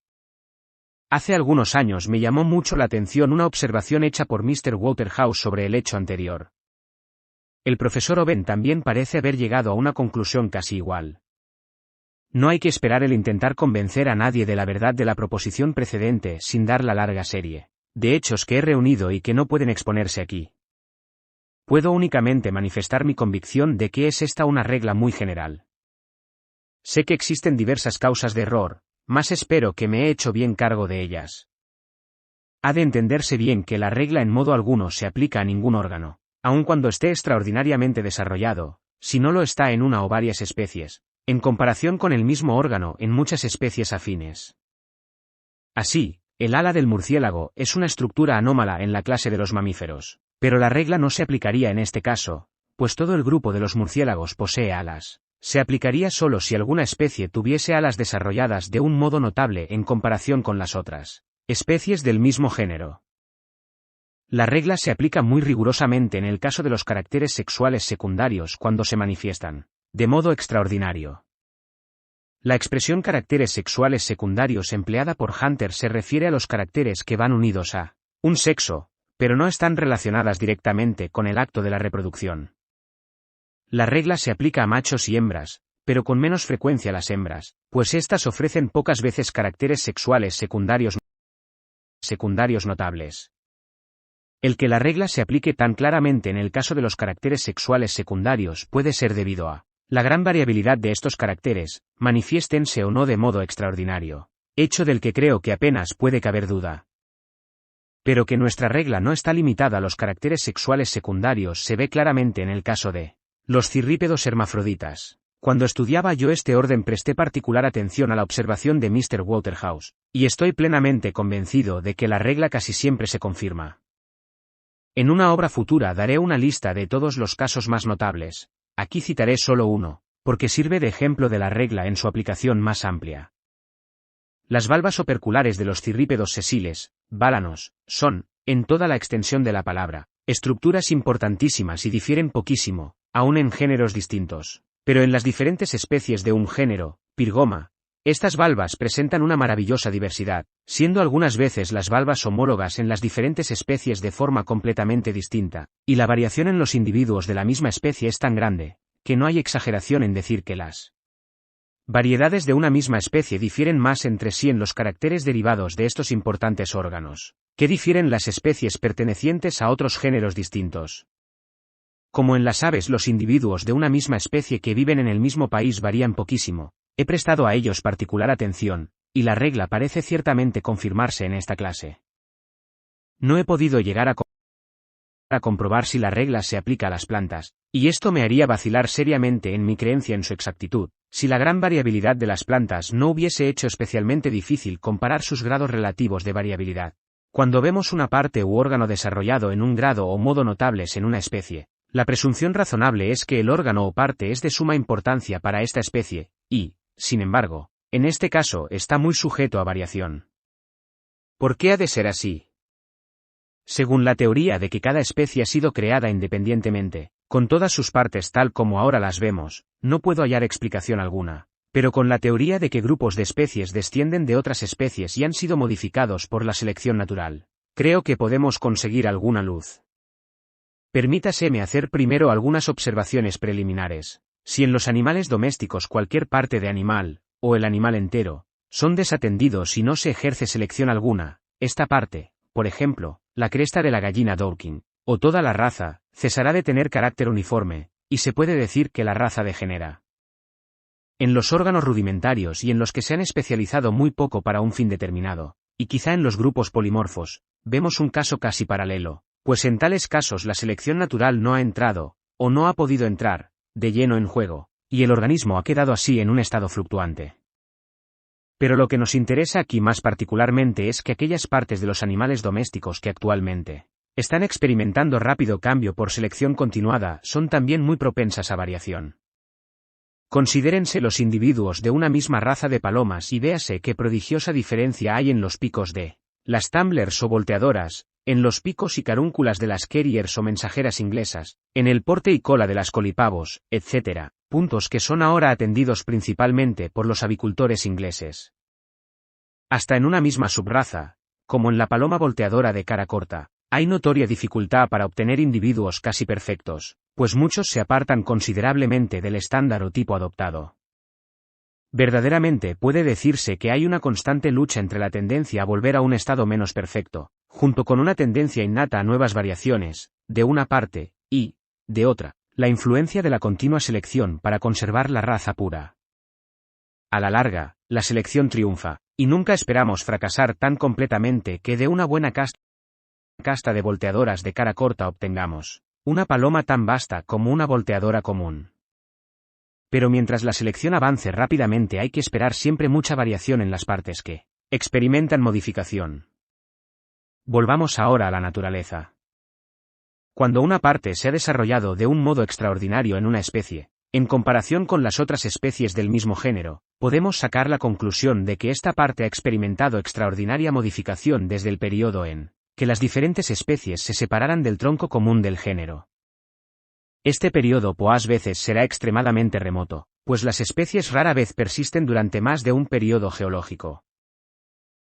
Hace algunos años me llamó mucho la atención una observación hecha por Mr. Waterhouse sobre el hecho anterior. El profesor Owen también parece haber llegado a una conclusión casi igual. No hay que esperar el intentar convencer a nadie de la verdad de la proposición precedente sin dar la larga serie de hechos que he reunido y que no pueden exponerse aquí. Puedo únicamente manifestar mi convicción de que es esta una regla muy general. Sé que existen diversas causas de error, mas espero que me he hecho bien cargo de ellas. Ha de entenderse bien que la regla en modo alguno se aplica a ningún órgano, aun cuando esté extraordinariamente desarrollado, si no lo está en una o varias especies, en comparación con el mismo órgano en muchas especies afines. Así, el ala del murciélago es una estructura anómala en la clase de los mamíferos, pero la regla no se aplicaría en este caso, pues todo el grupo de los murciélagos posee alas. Se aplicaría solo si alguna especie tuviese alas desarrolladas de un modo notable en comparación con las otras especies del mismo género. La regla se aplica muy rigurosamente en el caso de los caracteres sexuales secundarios cuando se manifiestan de modo extraordinario. La expresión caracteres sexuales secundarios empleada por Hunter se refiere a los caracteres que van unidos a un sexo, pero no están relacionadas directamente con el acto de la reproducción. La regla se aplica a machos y hembras, pero con menos frecuencia a las hembras, pues éstas ofrecen pocas veces caracteres sexuales secundarios notables. El que la regla se aplique tan claramente en el caso de los caracteres sexuales secundarios puede ser debido a la gran variabilidad de estos caracteres, manifiéstense o no de modo extraordinario, hecho del que creo que apenas puede caber duda. Pero que nuestra regla no está limitada a los caracteres sexuales secundarios se ve claramente en el caso de los cirrípedos hermafroditas. Cuando estudiaba yo este orden presté particular atención a la observación de Mr. Waterhouse, y estoy plenamente convencido de que la regla casi siempre se confirma. En una obra futura daré una lista de todos los casos más notables. Aquí citaré solo uno, porque sirve de ejemplo de la regla en su aplicación más amplia. Las valvas operculares de los cirrípedos sesiles, bálanos, son, en toda la extensión de la palabra, estructuras importantísimas y difieren poquísimo, aun en géneros distintos, pero en las diferentes especies de un género, Pyrgoma, Estas valvas presentan una maravillosa diversidad, siendo algunas veces las valvas homólogas en las diferentes especies de forma completamente distinta, y la variación en los individuos de la misma especie es tan grande, que no hay exageración en decir que las variedades de una misma especie difieren más entre sí en los caracteres derivados de estos importantes órganos, que difieren las especies pertenecientes a otros géneros distintos. Como en las aves los individuos de una misma especie que viven en el mismo país varían poquísimo, he prestado a ellos particular atención, y la regla parece ciertamente confirmarse en esta clase. No he podido llegar a comprobar si la regla se aplica a las plantas, y esto me haría vacilar seriamente en mi creencia en su exactitud, si la gran variabilidad de las plantas no hubiese hecho especialmente difícil comparar sus grados relativos de variabilidad. Cuando vemos una parte u órgano desarrollado en un grado o modo notables en una especie, la presunción razonable es que el órgano o parte es de suma importancia para esta especie, y, sin embargo, en este caso está muy sujeto a variación. ¿Por qué ha de ser así? Según la teoría de que cada especie ha sido creada independientemente, con todas sus partes tal como ahora las vemos, no puedo hallar explicación alguna, pero con la teoría de que grupos de especies descienden de otras especies y han sido modificados por la selección natural, creo que podemos conseguir alguna luz. Permítaseme hacer primero algunas observaciones preliminares. Si en los animales domésticos cualquier parte de animal, o el animal entero, son desatendidos y no se ejerce selección alguna, esta parte, por ejemplo, la cresta de la gallina Dorking, o toda la raza, cesará de tener carácter uniforme, y se puede decir que la raza degenera. En los órganos rudimentarios y en los que se han especializado muy poco para un fin determinado, y quizá en los grupos polimorfos, vemos un caso casi paralelo, pues en tales casos la selección natural no ha entrado, o no ha podido entrar, de lleno en juego, y el organismo ha quedado así en un estado fluctuante. Pero lo que nos interesa aquí más particularmente es que aquellas partes de los animales domésticos que actualmente están experimentando rápido cambio por selección continuada son también muy propensas a variación. Considérense los individuos de una misma raza de palomas y véase qué prodigiosa diferencia hay en los picos de las tumblers o volteadoras, en los picos y carúnculas de las carriers o mensajeras inglesas, en el porte y cola de las colipavos, etc., puntos que son ahora atendidos principalmente por los avicultores ingleses. Hasta en una misma subraza, como en la paloma volteadora de cara corta, hay notoria dificultad para obtener individuos casi perfectos, pues muchos se apartan considerablemente del estándar o tipo adoptado. Verdaderamente puede decirse que hay una constante lucha entre la tendencia a volver a un estado menos perfecto, junto con una tendencia innata a nuevas variaciones, de una parte, y, de otra, la influencia de la continua selección para conservar la raza pura. A la larga, la selección triunfa, y nunca esperamos fracasar tan completamente que de una buena casta de volteadoras de cara corta obtengamos una paloma tan vasta como una volteadora común. Pero mientras la selección avance rápidamente hay que esperar siempre mucha variación en las partes que experimentan modificación. Volvamos ahora a la naturaleza. Cuando una parte se ha desarrollado de un modo extraordinario en una especie, en comparación con las otras especies del mismo género, podemos sacar la conclusión de que esta parte ha experimentado extraordinaria modificación desde el periodo en que las diferentes especies se separaran del tronco común del género. Este periodo pocas veces será extremadamente remoto, pues las especies rara vez persisten durante más de un periodo geológico.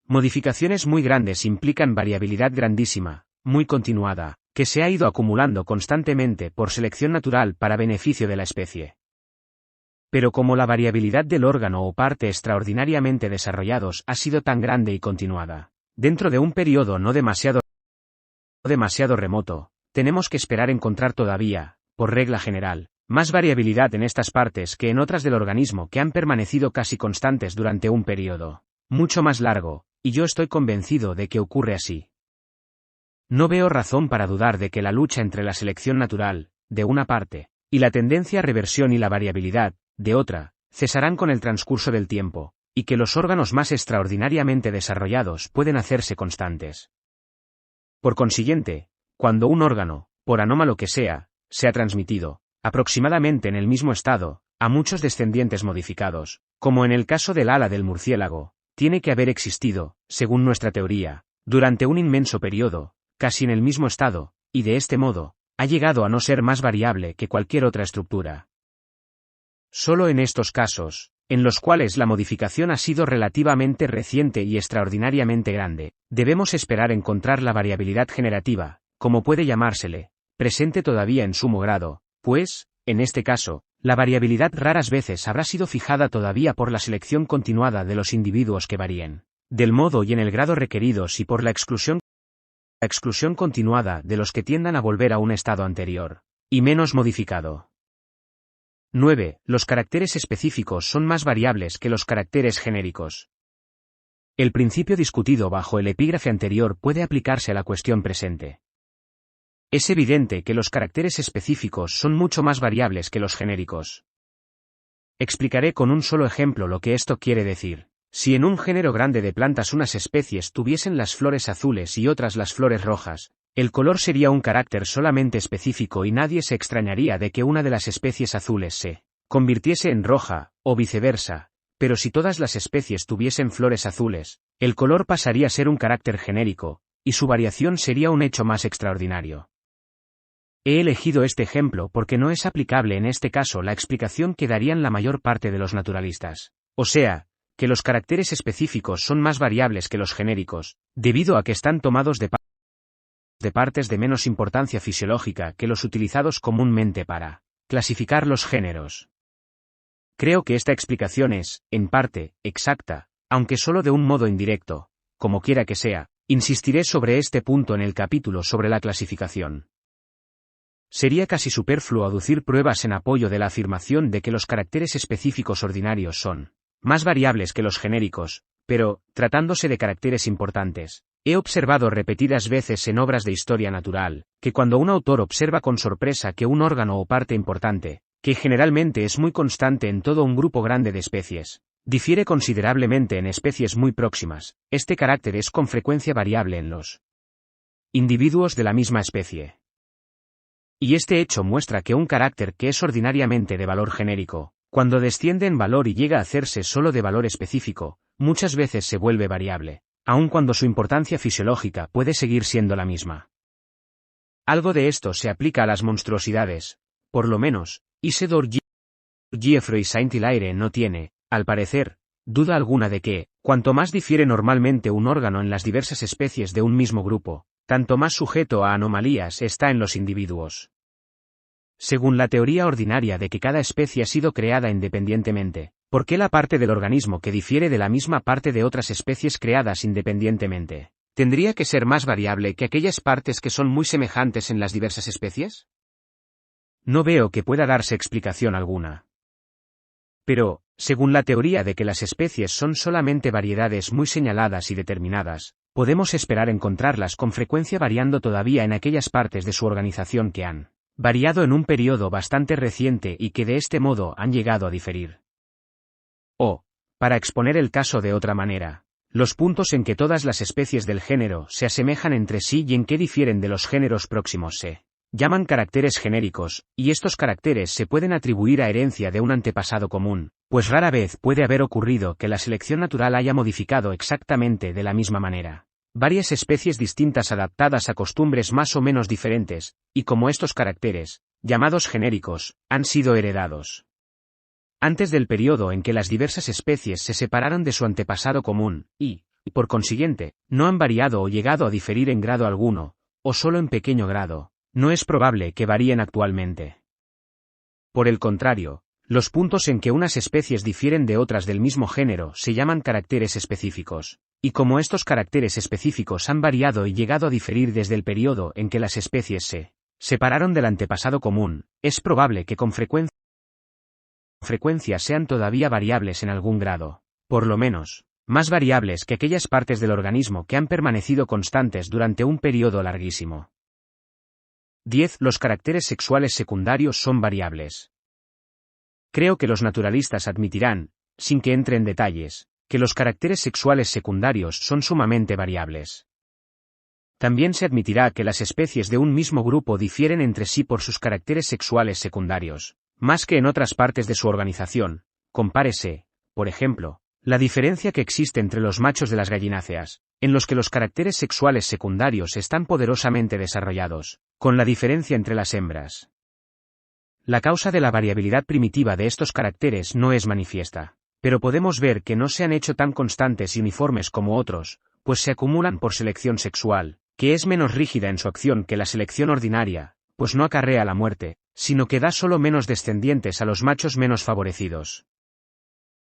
Modificaciones muy grandes implican variabilidad grandísima, muy continuada, que se ha ido acumulando constantemente por selección natural para beneficio de la especie. Pero como la variabilidad del órgano o parte extraordinariamente desarrollados ha sido tan grande y continuada, dentro de un periodo no demasiado remoto, tenemos que esperar encontrar todavía, por regla general, más variabilidad en estas partes que en otras del organismo que han permanecido casi constantes durante un periodo mucho más largo, y yo estoy convencido de que ocurre así. No veo razón para dudar de que la lucha entre la selección natural, de una parte, y la tendencia a reversión y la variabilidad, de otra, cesarán con el transcurso del tiempo, y que los órganos más extraordinariamente desarrollados pueden hacerse constantes. Por consiguiente, cuando un órgano, por anómalo que sea, se ha transmitido, aproximadamente en el mismo estado, a muchos descendientes modificados, como en el caso del ala del murciélago, tiene que haber existido, según nuestra teoría, durante un inmenso periodo, casi en el mismo estado, y de este modo, ha llegado a no ser más variable que cualquier otra estructura. Solo en estos casos, en los cuales la modificación ha sido relativamente reciente y extraordinariamente grande, debemos esperar encontrar la variabilidad generativa, como puede llamársele, presente todavía en sumo grado, pues, en este caso, la variabilidad raras veces habrá sido fijada todavía por la selección continuada de los individuos que varíen, del modo y en el grado requeridos y por la exclusión continuada de los que tiendan a volver a un estado anterior, y menos modificado. 9. Los caracteres específicos son más variables que los caracteres genéricos. El principio discutido bajo el epígrafe anterior puede aplicarse a la cuestión presente. Es evidente que los caracteres específicos son mucho más variables que los genéricos. Explicaré con un solo ejemplo lo que esto quiere decir. Si en un género grande de plantas unas especies tuviesen las flores azules y otras las flores rojas, el color sería un carácter solamente específico y nadie se extrañaría de que una de las especies azules se convirtiese en roja, o viceversa, pero si todas las especies tuviesen flores azules, el color pasaría a ser un carácter genérico, y su variación sería un hecho más extraordinario. He elegido este ejemplo porque no es aplicable en este caso la explicación que darían la mayor parte de los naturalistas, o sea, que los caracteres específicos son más variables que los genéricos, debido a que están tomados de partes de menos importancia fisiológica que los utilizados comúnmente para clasificar los géneros. Creo que esta explicación es, en parte, exacta, aunque solo de un modo indirecto. Como quiera que sea, insistiré sobre este punto en el capítulo sobre la clasificación. Sería casi superfluo aducir pruebas en apoyo de la afirmación de que los caracteres específicos ordinarios son más variables que los genéricos, pero, tratándose de caracteres importantes, he observado repetidas veces en obras de historia natural, que cuando un autor observa con sorpresa que un órgano o parte importante, que generalmente es muy constante en todo un grupo grande de especies, difiere considerablemente en especies muy próximas, este carácter es con frecuencia variable en los individuos de la misma especie. Y este hecho muestra que un carácter que es ordinariamente de valor genérico, cuando desciende en valor y llega a hacerse solo de valor específico, muchas veces se vuelve variable, aun cuando su importancia fisiológica puede seguir siendo la misma. Algo de esto se aplica a las monstruosidades, por lo menos, Isidore Geoffroy Saint-Hilaire no tiene, al parecer, duda alguna de que, cuanto más difiere normalmente un órgano en las diversas especies de un mismo grupo, tanto más sujeto a anomalías está en los individuos. Según la teoría ordinaria de que cada especie ha sido creada independientemente, ¿por qué la parte del organismo que difiere de la misma parte de otras especies creadas independientemente tendría que ser más variable que aquellas partes que son muy semejantes en las diversas especies? No veo que pueda darse explicación alguna. Pero, según la teoría de que las especies son solamente variedades muy señaladas y determinadas, podemos esperar encontrarlas con frecuencia variando todavía en aquellas partes de su organización que han variado en un periodo bastante reciente y que de este modo han llegado a diferir. O, para exponer el caso de otra manera, los puntos en que todas las especies del género se asemejan entre sí y en que difieren de los géneros próximos se llaman caracteres genéricos, y estos caracteres se pueden atribuir a herencia de un antepasado común, pues rara vez puede haber ocurrido que la selección natural haya modificado exactamente de la misma manera varias especies distintas adaptadas a costumbres más o menos diferentes, y como estos caracteres, llamados genéricos, han sido heredados antes del periodo en que las diversas especies se separaron de su antepasado común, y, por consiguiente, no han variado o llegado a diferir en grado alguno, o solo en pequeño grado, no es probable que varíen actualmente. Por el contrario, los puntos en que unas especies difieren de otras del mismo género se llaman caracteres específicos, y como estos caracteres específicos han variado y llegado a diferir desde el periodo en que las especies se separaron del antepasado común, es probable que con frecuencia sean todavía variables en algún grado, por lo menos, más variables que aquellas partes del organismo que han permanecido constantes durante un periodo larguísimo. 10. Los caracteres sexuales secundarios son variables. Creo que los naturalistas admitirán, sin que entre en detalles, que los caracteres sexuales secundarios son sumamente variables. También se admitirá que las especies de un mismo grupo difieren entre sí por sus caracteres sexuales secundarios, más que en otras partes de su organización. Compárese, por ejemplo, la diferencia que existe entre los machos de las gallináceas, en los que los caracteres sexuales secundarios están poderosamente desarrollados, con la diferencia entre las hembras. La causa de la variabilidad primitiva de estos caracteres no es manifiesta, pero podemos ver que no se han hecho tan constantes y uniformes como otros, pues se acumulan por selección sexual, que es menos rígida en su acción que la selección ordinaria, pues no acarrea la muerte, sino que da solo menos descendientes a los machos menos favorecidos.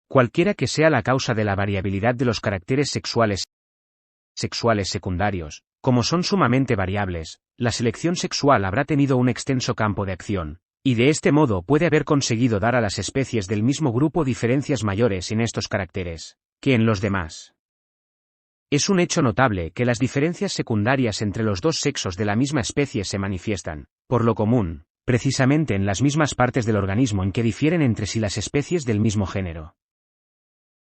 Cualquiera que sea la causa de la variabilidad de los caracteres sexuales secundarios, como son sumamente variables, la selección sexual habrá tenido un extenso campo de acción, y de este modo puede haber conseguido dar a las especies del mismo grupo diferencias mayores en estos caracteres que en los demás. Es un hecho notable que las diferencias secundarias entre los dos sexos de la misma especie se manifiestan, por lo común, precisamente en las mismas partes del organismo en que difieren entre sí las especies del mismo género.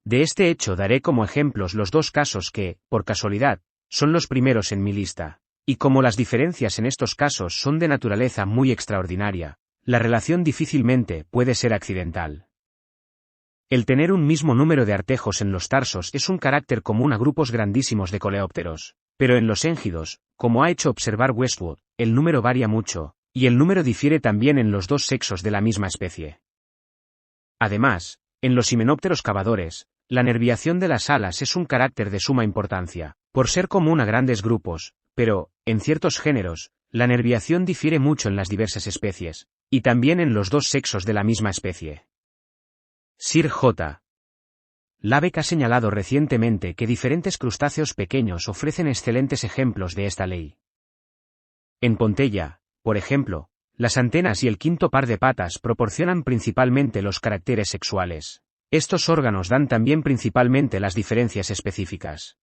De este hecho daré como ejemplos los dos casos que, por casualidad, son los primeros en mi lista, y como las diferencias en estos casos son de naturaleza muy extraordinaria, la relación difícilmente puede ser accidental. El tener un mismo número de artejos en los tarsos es un carácter común a grupos grandísimos de coleópteros, pero en los éngidos, como ha hecho observar Westwood, el número varía mucho, y el número difiere también en los dos sexos de la misma especie. Además, en los himenópteros cavadores, la nerviación de las alas es un carácter de suma importancia, por ser común a grandes grupos, pero, en ciertos géneros, la nerviación difiere mucho en las diversas especies, y también en los dos sexos de la misma especie. Sir J. Laveck ha señalado recientemente que diferentes crustáceos pequeños ofrecen excelentes ejemplos de esta ley. En Pontella, por ejemplo, las antenas y el quinto par de patas proporcionan principalmente los caracteres sexuales. Estos órganos dan también principalmente las diferencias específicas.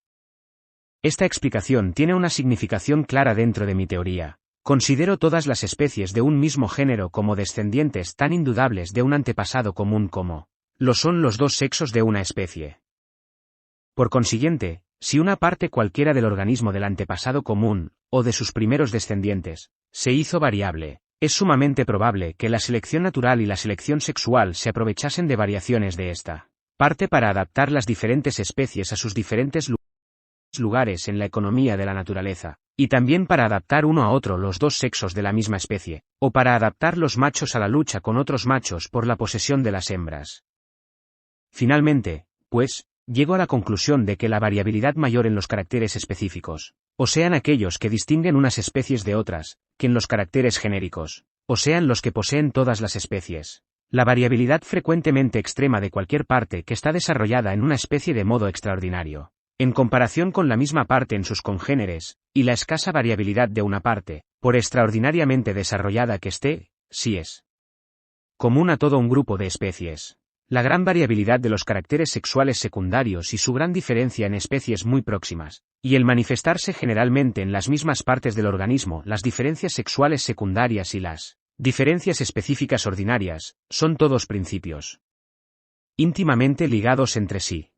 Esta explicación tiene una significación clara dentro de mi teoría. Considero todas las especies de un mismo género como descendientes tan indudables de un antepasado común como lo son los dos sexos de una especie. Por consiguiente, si una parte cualquiera del organismo del antepasado común, o de sus primeros descendientes, se hizo variable, es sumamente probable que la selección natural y la selección sexual se aprovechasen de variaciones de esta parte para adaptar las diferentes especies a sus diferentes lugares en la economía de la naturaleza, y también para adaptar uno a otro los dos sexos de la misma especie, o para adaptar los machos a la lucha con otros machos por la posesión de las hembras. Finalmente, pues, llego a la conclusión de que la variabilidad mayor en los caracteres específicos, o sean aquellos que distinguen unas especies de otras, que en los caracteres genéricos, o sean los que poseen todas las especies. La variabilidad frecuentemente extrema de cualquier parte que está desarrollada en una especie de modo extraordinario, en comparación con la misma parte en sus congéneres, y la escasa variabilidad de una parte, por extraordinariamente desarrollada que esté, sí es común a todo un grupo de especies. La gran variabilidad de los caracteres sexuales secundarios y su gran diferencia en especies muy próximas, y el manifestarse generalmente en las mismas partes del organismo, las diferencias sexuales secundarias y las diferencias específicas ordinarias, son todos principios íntimamente ligados entre sí.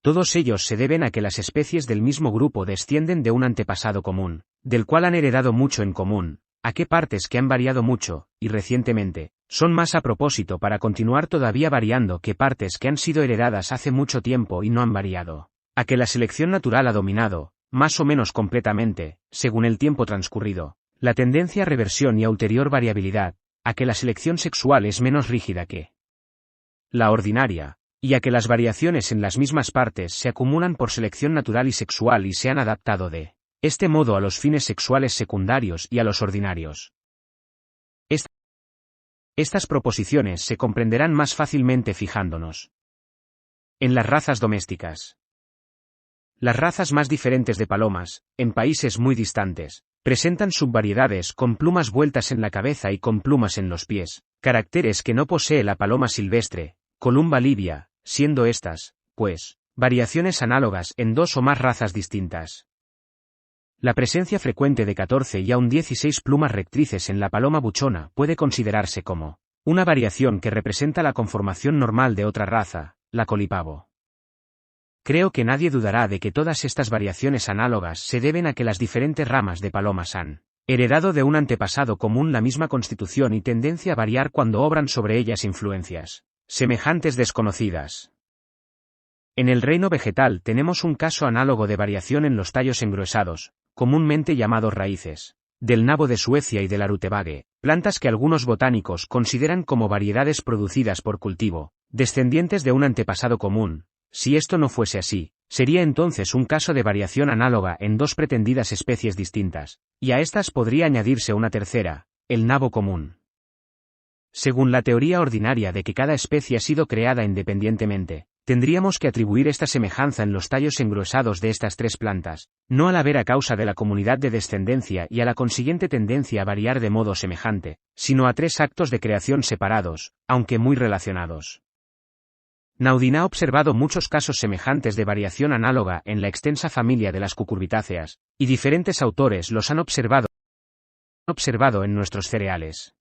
Todos ellos se deben a que las especies del mismo grupo descienden de un antepasado común, del cual han heredado mucho en común, a qué partes que han variado mucho, y recientemente, son más a propósito para continuar todavía variando que partes que han sido heredadas hace mucho tiempo y no han variado, a que la selección natural ha dominado, más o menos completamente, según el tiempo transcurrido, la tendencia a reversión y a ulterior variabilidad, a que la selección sexual es menos rígida que la ordinaria, y a que las variaciones en las mismas partes se acumulan por selección natural y sexual y se han adaptado de este modo a los fines sexuales secundarios y a los ordinarios. Estas proposiciones se comprenderán más fácilmente fijándonos en las razas domésticas. Las razas más diferentes de palomas, en países muy distantes, presentan subvariedades con plumas vueltas en la cabeza y con plumas en los pies, caracteres que no posee la paloma silvestre, Columba libia, siendo estas, pues, variaciones análogas en dos o más razas distintas. La presencia frecuente de 14 y aún 16 plumas rectrices en la paloma buchona puede considerarse como una variación que representa la conformación normal de otra raza, la colipavo. Creo que nadie dudará de que todas estas variaciones análogas se deben a que las diferentes ramas de palomas han heredado de un antepasado común la misma constitución y tendencia a variar cuando obran sobre ellas influencias semejantes desconocidas. En el reino vegetal tenemos un caso análogo de variación en los tallos engruesados, comúnmente llamados raíces, del nabo de Suecia y del arutebague, plantas que algunos botánicos consideran como variedades producidas por cultivo, descendientes de un antepasado común. Si esto no fuese así, sería entonces un caso de variación análoga en dos pretendidas especies distintas, y a estas podría añadirse una tercera, el nabo común. Según la teoría ordinaria de que cada especie ha sido creada independientemente, tendríamos que atribuir esta semejanza en los tallos engruesados de estas tres plantas, no al haber a causa de la comunidad de descendencia y a la consiguiente tendencia a variar de modo semejante, sino a tres actos de creación separados, aunque muy relacionados. Naudin ha observado muchos casos semejantes de variación análoga en la extensa familia de las cucurbitáceas, y diferentes autores los han observado en nuestros cereales.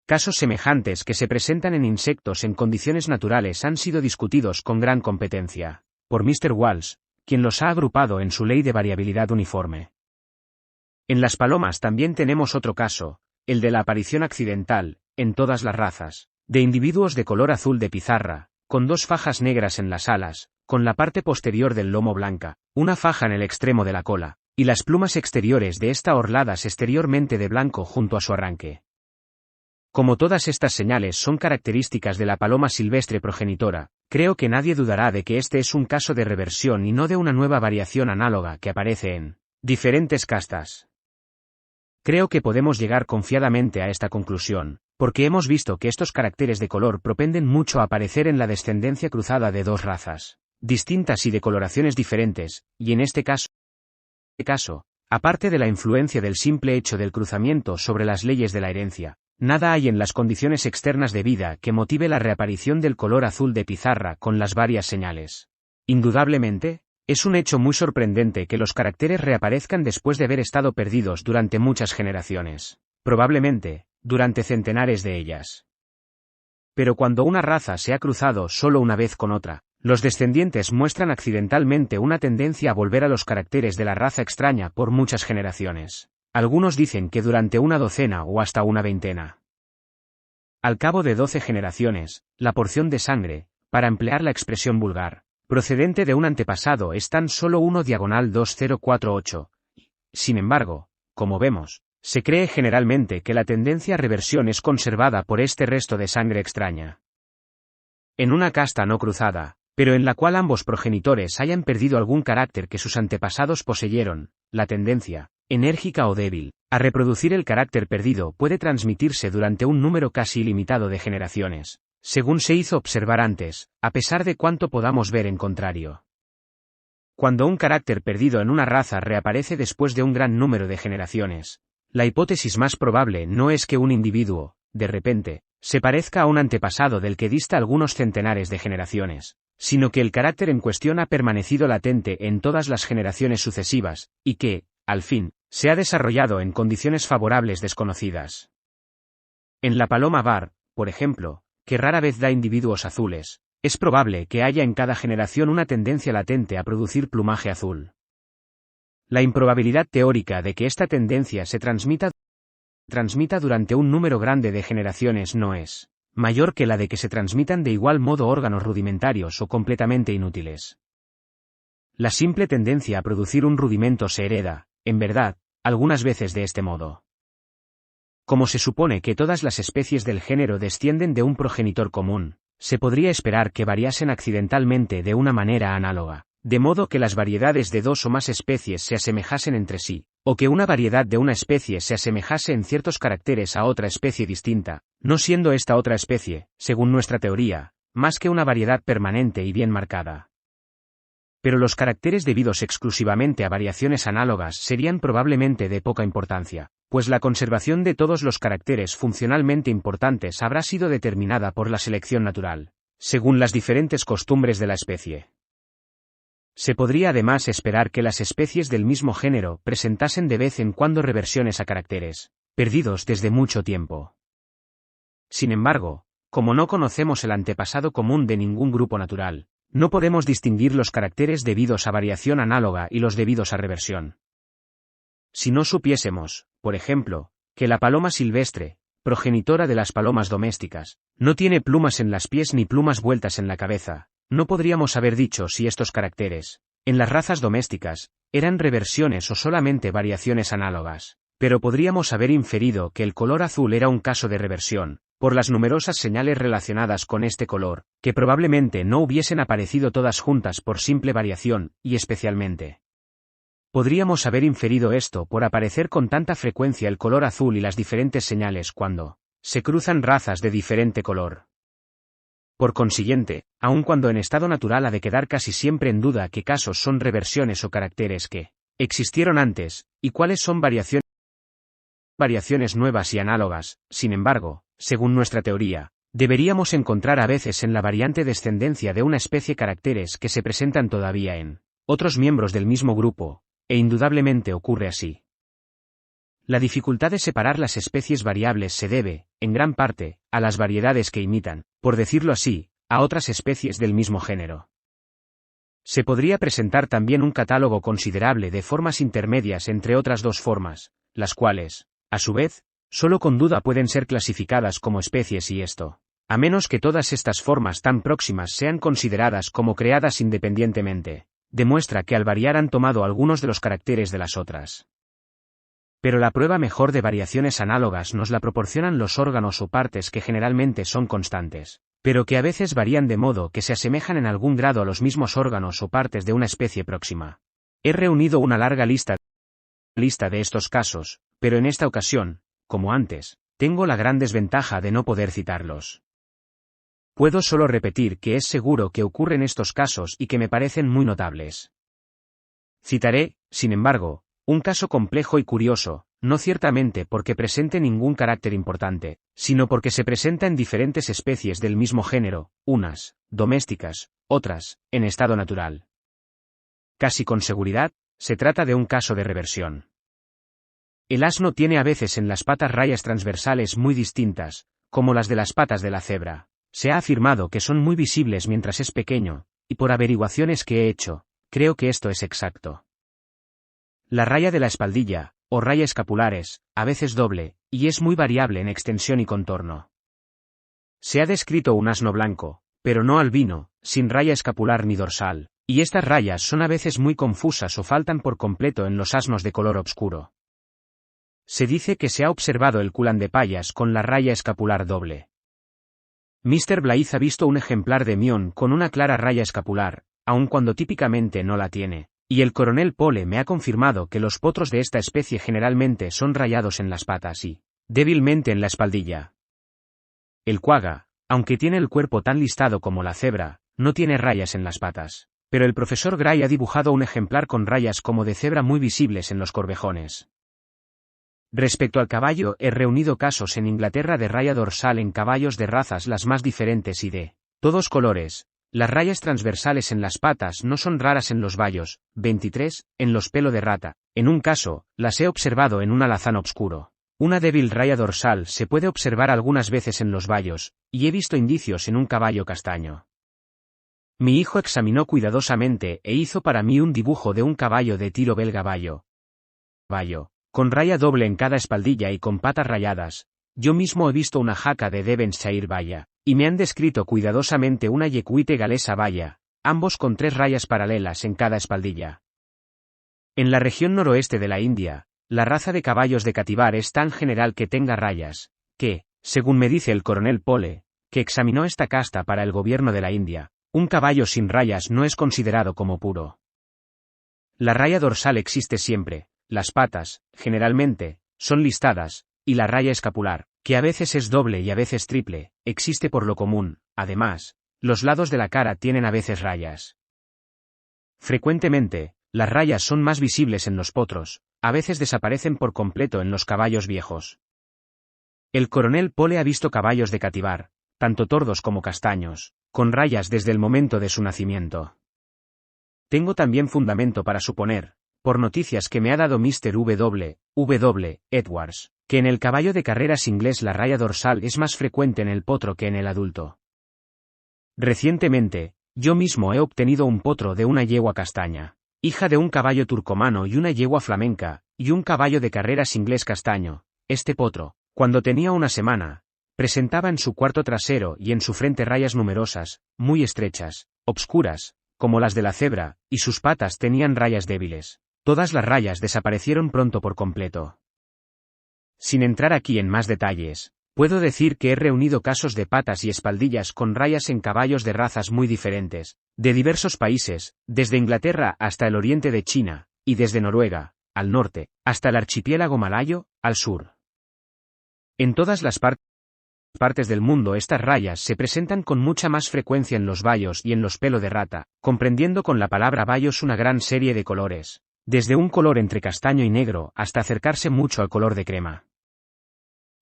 Casos semejantes que se presentan en insectos en condiciones naturales han sido discutidos con gran competencia por Mr. Walsh, quien los ha agrupado en su ley de variabilidad uniforme. En las palomas también tenemos otro caso, el de la aparición accidental, en todas las razas, de individuos de color azul de pizarra, con dos fajas negras en las alas, con la parte posterior del lomo blanca, una faja en el extremo de la cola, y las plumas exteriores de esta orladas exteriormente de blanco junto a su arranque. Como todas estas señales son características de la paloma silvestre progenitora, creo que nadie dudará de que este es un caso de reversión y no de una nueva variación análoga que aparece en diferentes castas. Creo que podemos llegar confiadamente a esta conclusión, porque hemos visto que estos caracteres de color propenden mucho a aparecer en la descendencia cruzada de dos razas distintas y de coloraciones diferentes, y en este caso, aparte de la influencia del simple hecho del cruzamiento sobre las leyes de la herencia, nada hay en las condiciones externas de vida que motive la reaparición del color azul de pizarra con las varias señales. Indudablemente, es un hecho muy sorprendente que los caracteres reaparezcan después de haber estado perdidos durante muchas generaciones, probablemente, durante centenares de ellas. Pero cuando una raza se ha cruzado solo una vez con otra, los descendientes muestran accidentalmente una tendencia a volver a los caracteres de la raza extraña por muchas generaciones. Algunos dicen que durante una docena o hasta una veintena. Al cabo de 12 generaciones, la porción de sangre, para emplear la expresión vulgar, procedente de un antepasado es tan solo 1/2048. Sin embargo, como vemos, se cree generalmente que la tendencia a reversión es conservada por este resto de sangre extraña. En una casta no cruzada, pero en la cual ambos progenitores hayan perdido algún carácter que sus antepasados poseyeron, la tendencia, enérgica o débil, a reproducir el carácter perdido puede transmitirse durante un número casi ilimitado de generaciones, según se hizo observar antes, a pesar de cuanto podamos ver en contrario. Cuando un carácter perdido en una raza reaparece después de un gran número de generaciones, la hipótesis más probable no es que un individuo, de repente, se parezca a un antepasado del que dista algunos centenares de generaciones, sino que el carácter en cuestión ha permanecido latente en todas las generaciones sucesivas, y que, al fin, se ha desarrollado en condiciones favorables desconocidas. En la paloma bar, por ejemplo, que rara vez da individuos azules, es probable que haya en cada generación una tendencia latente a producir plumaje azul. La improbabilidad teórica de que esta tendencia se transmita durante un número grande de generaciones no es mayor que la de que se transmitan de igual modo órganos rudimentarios o completamente inútiles. La simple tendencia a producir un rudimento se hereda, en verdad, algunas veces de este modo. Como se supone que todas las especies del género descienden de un progenitor común, se podría esperar que variasen accidentalmente de una manera análoga, de modo que las variedades de dos o más especies se asemejasen entre sí, o que una variedad de una especie se asemejase en ciertos caracteres a otra especie distinta, no siendo esta otra especie, según nuestra teoría, más que una variedad permanente y bien marcada. Pero los caracteres debidos exclusivamente a variaciones análogas serían probablemente de poca importancia, pues la conservación de todos los caracteres funcionalmente importantes habrá sido determinada por la selección natural, según las diferentes costumbres de la especie. Se podría además esperar que las especies del mismo género presentasen de vez en cuando reversiones a caracteres perdidos desde mucho tiempo. Sin embargo, como no conocemos el antepasado común de ningún grupo natural, no podemos distinguir los caracteres debidos a variación análoga y los debidos a reversión. Si no supiésemos, por ejemplo, que la paloma silvestre, progenitora de las palomas domésticas, no tiene plumas en las pies ni plumas vueltas en la cabeza, no podríamos haber dicho si estos caracteres, en las razas domésticas, eran reversiones o solamente variaciones análogas, pero podríamos haber inferido que el color azul era un caso de reversión, por las numerosas señales relacionadas con este color, que probablemente no hubiesen aparecido todas juntas por simple variación, y especialmente. Podríamos haber inferido esto por aparecer con tanta frecuencia el color azul y las diferentes señales cuando se cruzan razas de diferente color. Por consiguiente, aun cuando en estado natural ha de quedar casi siempre en duda qué casos son reversiones o caracteres que existieron antes, y cuáles son variaciones nuevas y análogas, sin embargo, según nuestra teoría, deberíamos encontrar a veces en la variante descendencia de una especie caracteres que se presentan todavía en otros miembros del mismo grupo, e indudablemente ocurre así. La dificultad de separar las especies variables se debe, en gran parte, a las variedades que imitan, por decirlo así, a otras especies del mismo género. Se podría presentar también un catálogo considerable de formas intermedias entre otras dos formas, las cuales, a su vez, solo con duda pueden ser clasificadas como especies y esto, a menos que todas estas formas tan próximas sean consideradas como creadas independientemente, demuestra que al variar han tomado algunos de los caracteres de las otras. Pero la prueba mejor de variaciones análogas nos la proporcionan los órganos o partes que generalmente son constantes, pero que a veces varían de modo que se asemejan en algún grado a los mismos órganos o partes de una especie próxima. He reunido una larga lista de estos casos, pero en esta ocasión, como antes, tengo la gran desventaja de no poder citarlos. Puedo solo repetir que es seguro que ocurren estos casos y que me parecen muy notables. Citaré, sin embargo, un caso complejo y curioso, no ciertamente porque presente ningún carácter importante, sino porque se presenta en diferentes especies del mismo género, unas, domésticas, otras, en estado natural. Casi con seguridad, se trata de un caso de reversión. El asno tiene a veces en las patas rayas transversales muy distintas, como las de las patas de la cebra. Se ha afirmado que son muy visibles mientras es pequeño, y por averiguaciones que he hecho, creo que esto es exacto. La raya de la espaldilla, o raya escapulares, a veces doble, y es muy variable en extensión y contorno. Se ha descrito un asno blanco, pero no albino, sin raya escapular ni dorsal, y estas rayas son a veces muy confusas o faltan por completo en los asnos de color obscuro. Se dice que se ha observado el culán de Payas con la raya escapular doble. Mr. Blythe ha visto un ejemplar de Mion con una clara raya escapular, aun cuando típicamente no la tiene, y el coronel Pole me ha confirmado que los potros de esta especie generalmente son rayados en las patas y, débilmente en la espaldilla. El quagga, aunque tiene el cuerpo tan listado como la cebra, no tiene rayas en las patas, pero el profesor Gray ha dibujado un ejemplar con rayas como de cebra muy visibles en los corvejones. Respecto al caballo, he reunido casos en Inglaterra de raya dorsal en caballos de razas las más diferentes y de todos colores. Las rayas transversales en las patas no son raras en los bayos, 23, en los pelo de rata. En un caso, las he observado en un alazán oscuro. Una débil raya dorsal se puede observar algunas veces en los bayos, y he visto indicios en un caballo castaño. Mi hijo examinó cuidadosamente e hizo para mí un dibujo de un caballo de tiro belga bayo, con raya doble en cada espaldilla y con patas rayadas. Yo mismo he visto una jaca de Devonshire baya, y me han descrito cuidadosamente una yecuite galesa baya, ambos con 3 rayas paralelas en cada espaldilla. En la región noroeste de la India, la raza de caballos de Cativar es tan general que tenga rayas, que, según me dice el coronel Pole, que examinó esta casta para el gobierno de la India, un caballo sin rayas no es considerado como puro. La raya dorsal existe siempre, las patas, generalmente, son listadas, y la raya escapular, que a veces es doble y a veces triple, existe por lo común. Además, los lados de la cara tienen a veces rayas. Frecuentemente, las rayas son más visibles en los potros, a veces desaparecen por completo en los caballos viejos. El coronel Pole ha visto caballos de Cativar, tanto tordos como castaños, con rayas desde el momento de su nacimiento. Tengo también fundamento para suponer, por noticias que me ha dado Mr. W. Edwards, que en el caballo de carreras inglés la raya dorsal es más frecuente en el potro que en el adulto. Recientemente, yo mismo he obtenido un potro de una yegua castaña, hija de un caballo turcomano y una yegua flamenca, y un caballo de carreras inglés castaño. Este potro, cuando tenía una semana, presentaba en su cuarto trasero y en su frente rayas numerosas, muy estrechas, obscuras, como las de la cebra, y sus patas tenían rayas débiles. Todas las rayas desaparecieron pronto por completo. Sin entrar aquí en más detalles, Puedo decir que he reunido casos de patas y espaldillas con rayas en caballos de razas muy diferentes, de diversos países, desde Inglaterra hasta el oriente de China, y desde Noruega, al norte, hasta el archipiélago malayo, al sur. En todas las partes del mundo estas rayas se presentan con mucha más frecuencia en los bayos y en los pelo de rata, comprendiendo con la palabra bayos una gran serie de colores, desde un color entre castaño y negro hasta acercarse mucho al color de crema.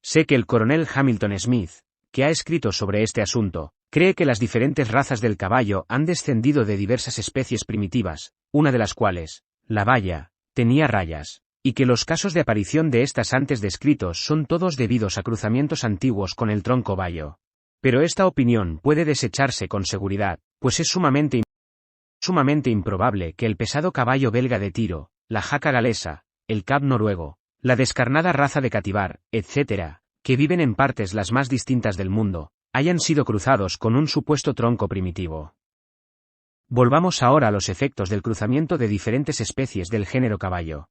Sé que el coronel Hamilton Smith, que ha escrito sobre este asunto, cree que las diferentes razas del caballo han descendido de diversas especies primitivas, una de las cuales, la baya, tenía rayas, y que los casos de aparición de estas antes descritos son todos debidos a cruzamientos antiguos con el tronco bayo. Pero esta opinión puede desecharse con seguridad, pues es sumamente improbable que el pesado caballo belga de tiro, la jaca galesa, el cab noruego, la descarnada raza de Cativar, etc., que viven en partes las más distintas del mundo, hayan sido cruzados con un supuesto tronco primitivo. Volvamos ahora a los efectos del cruzamiento de diferentes especies del género caballo.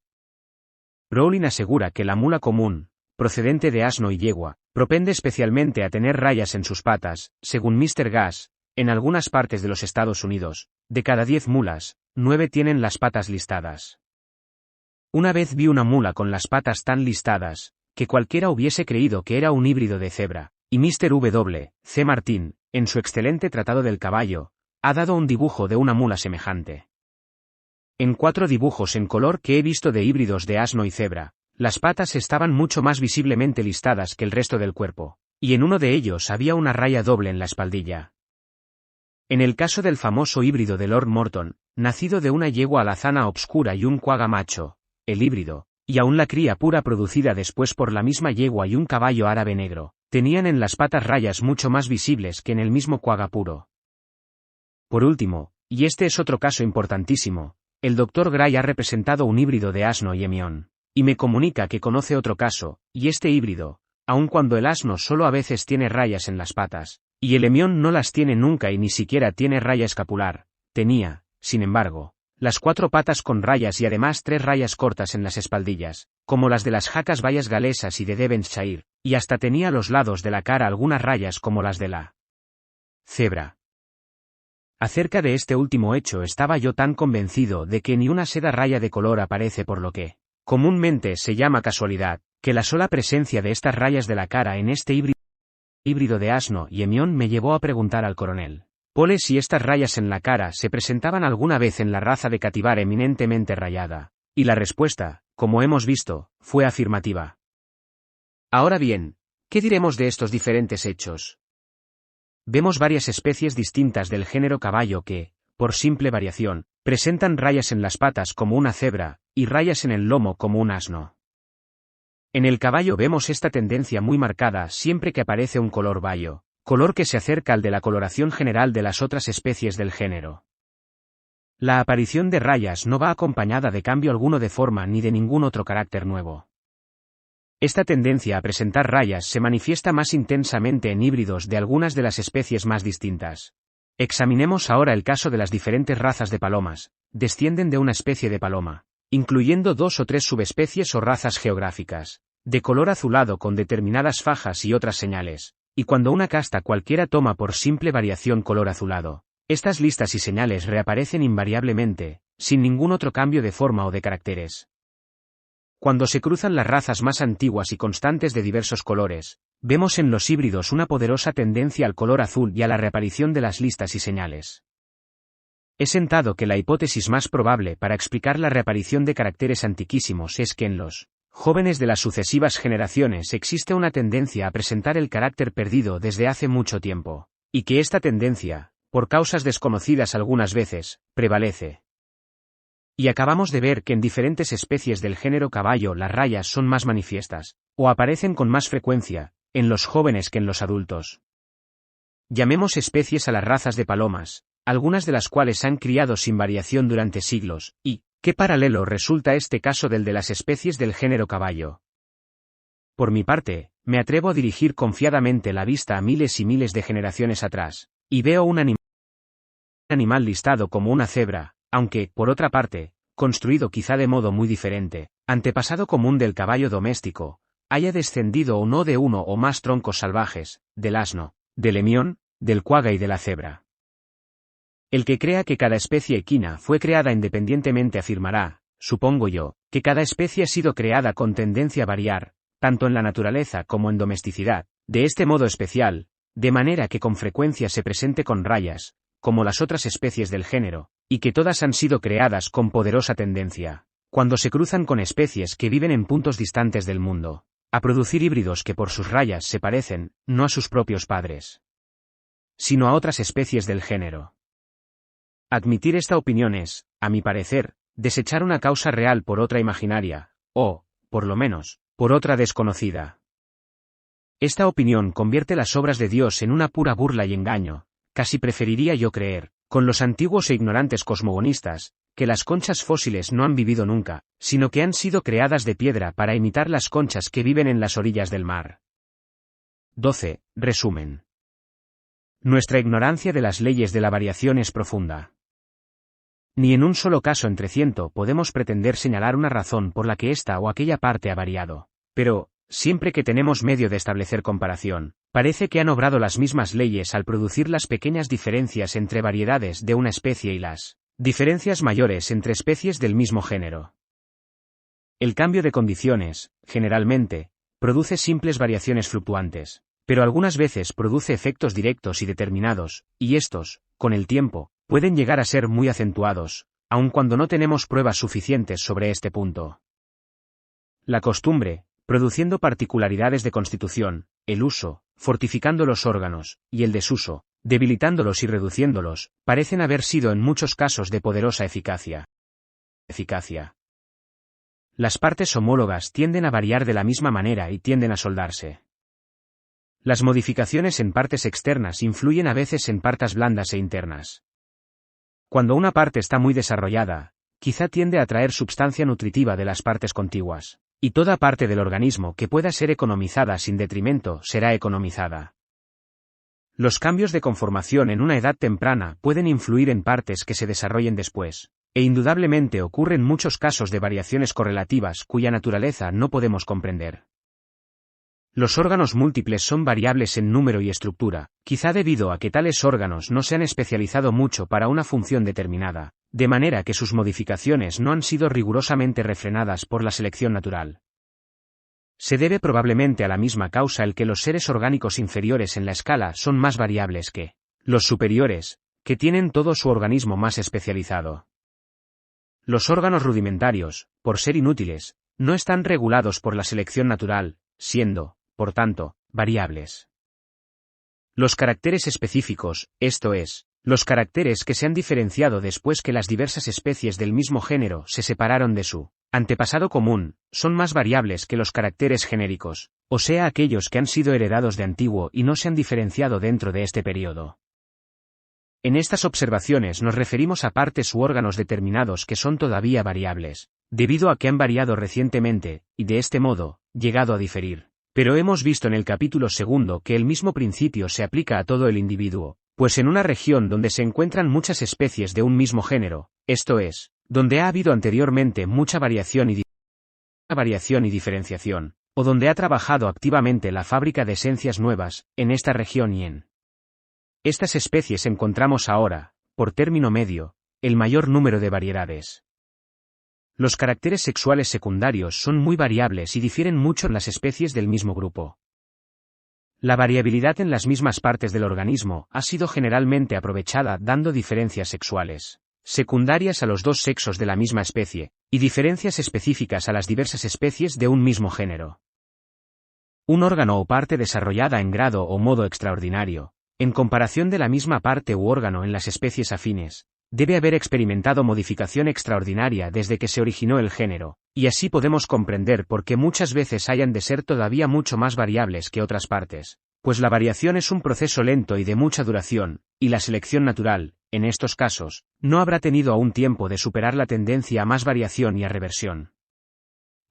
Rowling asegura que la mula común, procedente de asno y yegua, propende especialmente a tener rayas en sus patas, según Mr. Gass, en algunas partes de los Estados Unidos, de cada 10 mulas, 9 tienen las patas listadas. Una vez vi una mula con las patas tan listadas, que cualquiera hubiese creído que era un híbrido de cebra, y Mr. W. C. Martin, en su excelente tratado del caballo, ha dado un dibujo de una mula semejante. En 4 dibujos en color que he visto de híbridos de asno y cebra, las patas estaban mucho más visiblemente listadas que el resto del cuerpo, y en uno de ellos había una raya doble en la espaldilla. En el caso del famoso híbrido de Lord Morton, nacido de una yegua alazana obscura y un cuaga macho, el híbrido, y aún la cría pura producida después por la misma yegua y un caballo árabe negro, tenían en las patas rayas mucho más visibles que en el mismo cuaga puro. Por último, y este es otro caso importantísimo, el Dr. Gray ha representado un híbrido de asno y emión, y me comunica que conoce otro caso, y este híbrido, aun cuando el asno solo a veces tiene rayas en las patas, y el emión no las tiene nunca y ni siquiera tiene raya escapular, tenía, sin embargo, las 4 patas con rayas y además 3 rayas cortas en las espaldillas, como las de las jacas bayas galesas y de Devonshire, y hasta tenía a los lados de la cara algunas rayas como las de la cebra. Acerca de este último hecho estaba yo tan convencido de que ni una seda raya de color aparece por lo que, comúnmente se llama casualidad, que la sola presencia de estas rayas de la cara en este híbrido de asno y emión me llevó a preguntar al coronel Pole si estas rayas en la cara se presentaban alguna vez en la raza de Cativar eminentemente rayada, y la respuesta, como hemos visto, fue afirmativa. Ahora bien, ¿qué diremos de estos diferentes hechos? Vemos varias especies distintas del género caballo que, por simple variación, presentan rayas en las patas como una cebra, y rayas en el lomo como un asno. En el caballo vemos esta tendencia muy marcada siempre que aparece un color bayo, color que se acerca al de la coloración general de las otras especies del género. La aparición de rayas no va acompañada de cambio alguno de forma ni de ningún otro carácter nuevo. Esta tendencia a presentar rayas se manifiesta más intensamente en híbridos de algunas de las especies más distintas. Examinemos ahora el caso de las diferentes razas de palomas, descienden de una especie de paloma, incluyendo 2 o 3 subespecies o razas geográficas, de color azulado con determinadas fajas y otras señales, y cuando una casta cualquiera toma por simple variación color azulado, estas listas y señales reaparecen invariablemente, sin ningún otro cambio de forma o de caracteres. Cuando se cruzan las razas más antiguas y constantes de diversos colores, vemos en los híbridos una poderosa tendencia al color azul y a la reaparición de las listas y señales. He sentado que la hipótesis más probable para explicar la reaparición de caracteres antiquísimos es que en los jóvenes de las sucesivas generaciones existe una tendencia a presentar el carácter perdido desde hace mucho tiempo, y que esta tendencia, por causas desconocidas algunas veces, prevalece. Y acabamos de ver que en diferentes especies del género caballo las rayas son más manifiestas, o aparecen con más frecuencia, en los jóvenes que en los adultos. Llamemos especies a las razas de palomas, algunas de las cuales han criado sin variación durante siglos, y, ¿qué paralelo resulta este caso del de las especies del género caballo? Por mi parte, me atrevo a dirigir confiadamente la vista a miles y miles de generaciones atrás, y veo un animal listado como una cebra, aunque, por otra parte, construido quizá de modo muy diferente, antepasado común del caballo doméstico, haya descendido o no de uno o más troncos salvajes, del asno, del emión, del cuaga y de la cebra. El que crea que cada especie equina fue creada independientemente afirmará, supongo yo, que cada especie ha sido creada con tendencia a variar, tanto en la naturaleza como en domesticidad, de este modo especial, de manera que con frecuencia se presente con rayas, como las otras especies del género, y que todas han sido creadas con poderosa tendencia, cuando se cruzan con especies que viven en puntos distantes del mundo, a producir híbridos que por sus rayas se parecen, no a sus propios padres, sino a otras especies del género. Admitir esta opinión es, a mi parecer, desechar una causa real por otra imaginaria, o, por lo menos, por otra desconocida. Esta opinión convierte las obras de Dios en una pura burla y engaño. Casi preferiría yo creer, con los antiguos e ignorantes cosmogonistas, que las conchas fósiles no han vivido nunca, sino que han sido creadas de piedra para imitar las conchas que viven en las orillas del mar. 12. Resumen. Nuestra ignorancia de las leyes de la variación es profunda. Ni en un solo caso entre 100 podemos pretender señalar una razón por la que esta o aquella parte ha variado. Pero, siempre que tenemos medio de establecer comparación, parece que han obrado las mismas leyes al producir las pequeñas diferencias entre variedades de una especie y las diferencias mayores entre especies del mismo género. El cambio de condiciones, generalmente, produce simples variaciones fluctuantes, pero algunas veces produce efectos directos y determinados, y estos, con el tiempo, pueden llegar a ser muy acentuados, aun cuando no tenemos pruebas suficientes sobre este punto. La costumbre, produciendo particularidades de constitución, el uso, fortificando los órganos, y el desuso, debilitándolos y reduciéndolos, parecen haber sido en muchos casos de poderosa eficacia. Las partes homólogas tienden a variar de la misma manera y tienden a soldarse. Las modificaciones en partes externas influyen a veces en partes blandas e internas. Cuando una parte está muy desarrollada, quizá tiende a traer substancia nutritiva de las partes contiguas, y toda parte del organismo que pueda ser economizada sin detrimento será economizada. Los cambios de conformación en una edad temprana pueden influir en partes que se desarrollen después, e indudablemente ocurren muchos casos de variaciones correlativas cuya naturaleza no podemos comprender. Los órganos múltiples son variables en número y estructura, quizá debido a que tales órganos no se han especializado mucho para una función determinada, de manera que sus modificaciones no han sido rigurosamente refrenadas por la selección natural. Se debe probablemente a la misma causa el que los seres orgánicos inferiores en la escala son más variables que los superiores, que tienen todo su organismo más especializado. Los órganos rudimentarios, por ser inútiles, no están regulados por la selección natural, siendo, por tanto, variables. Los caracteres específicos, esto es, los caracteres que se han diferenciado después que las diversas especies del mismo género se separaron de su antepasado común, son más variables que los caracteres genéricos, o sea aquellos que han sido heredados de antiguo y no se han diferenciado dentro de este periodo. En estas observaciones nos referimos a partes u órganos determinados que son todavía variables, debido a que han variado recientemente, y de este modo, llegado a diferir. Pero hemos visto en el capítulo 2 que el mismo principio se aplica a todo el individuo, pues en una región donde se encuentran muchas especies de un mismo género, esto es, donde ha habido anteriormente mucha variación y diferenciación, o donde ha trabajado activamente la fábrica de esencias nuevas, en esta región y en estas especies encontramos ahora, por término medio, el mayor número de variedades. Los caracteres sexuales secundarios son muy variables y difieren mucho en las especies del mismo grupo. La variabilidad en las mismas partes del organismo ha sido generalmente aprovechada dando diferencias sexuales secundarias a los dos sexos de la misma especie, y diferencias específicas a las diversas especies de un mismo género. Un órgano o parte desarrollada en grado o modo extraordinario, en comparación de la misma parte u órgano en las especies afines, debe haber experimentado modificación extraordinaria desde que se originó el género, y así podemos comprender por qué muchas veces hayan de ser todavía mucho más variables que otras partes, pues la variación es un proceso lento y de mucha duración, y la selección natural, en estos casos, no habrá tenido aún tiempo de superar la tendencia a más variación y a reversión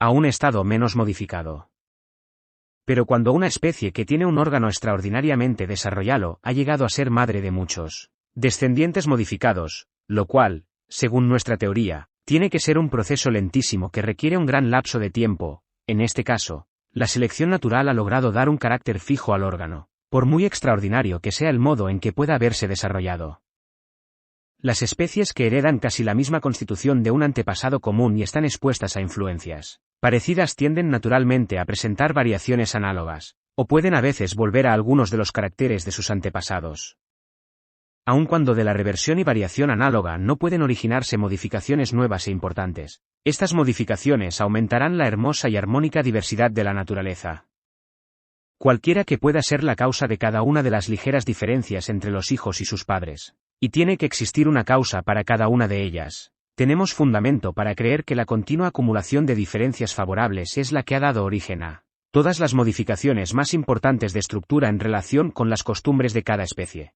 a un estado menos modificado. Pero cuando una especie que tiene un órgano extraordinariamente desarrollado ha llegado a ser madre de muchos descendientes modificados, lo cual, según nuestra teoría, tiene que ser un proceso lentísimo que requiere un gran lapso de tiempo, en este caso, La selección natural ha logrado dar un carácter fijo al órgano, por muy extraordinario que sea el modo en que pueda haberse desarrollado. Las especies que heredan casi la misma constitución de un antepasado común y están expuestas a influencias parecidas tienden naturalmente a presentar variaciones análogas, o pueden a veces volver a algunos de los caracteres de sus antepasados. Aun cuando de la reversión y variación análoga no pueden originarse modificaciones nuevas e importantes, estas modificaciones aumentarán la hermosa y armónica diversidad de la naturaleza. Cualquiera que pueda ser la causa de cada una de las ligeras diferencias entre los hijos y sus padres, y tiene que existir una causa para cada una de ellas, tenemos fundamento para creer que la continua acumulación de diferencias favorables es la que ha dado origen a todas las modificaciones más importantes de estructura en relación con las costumbres de cada especie.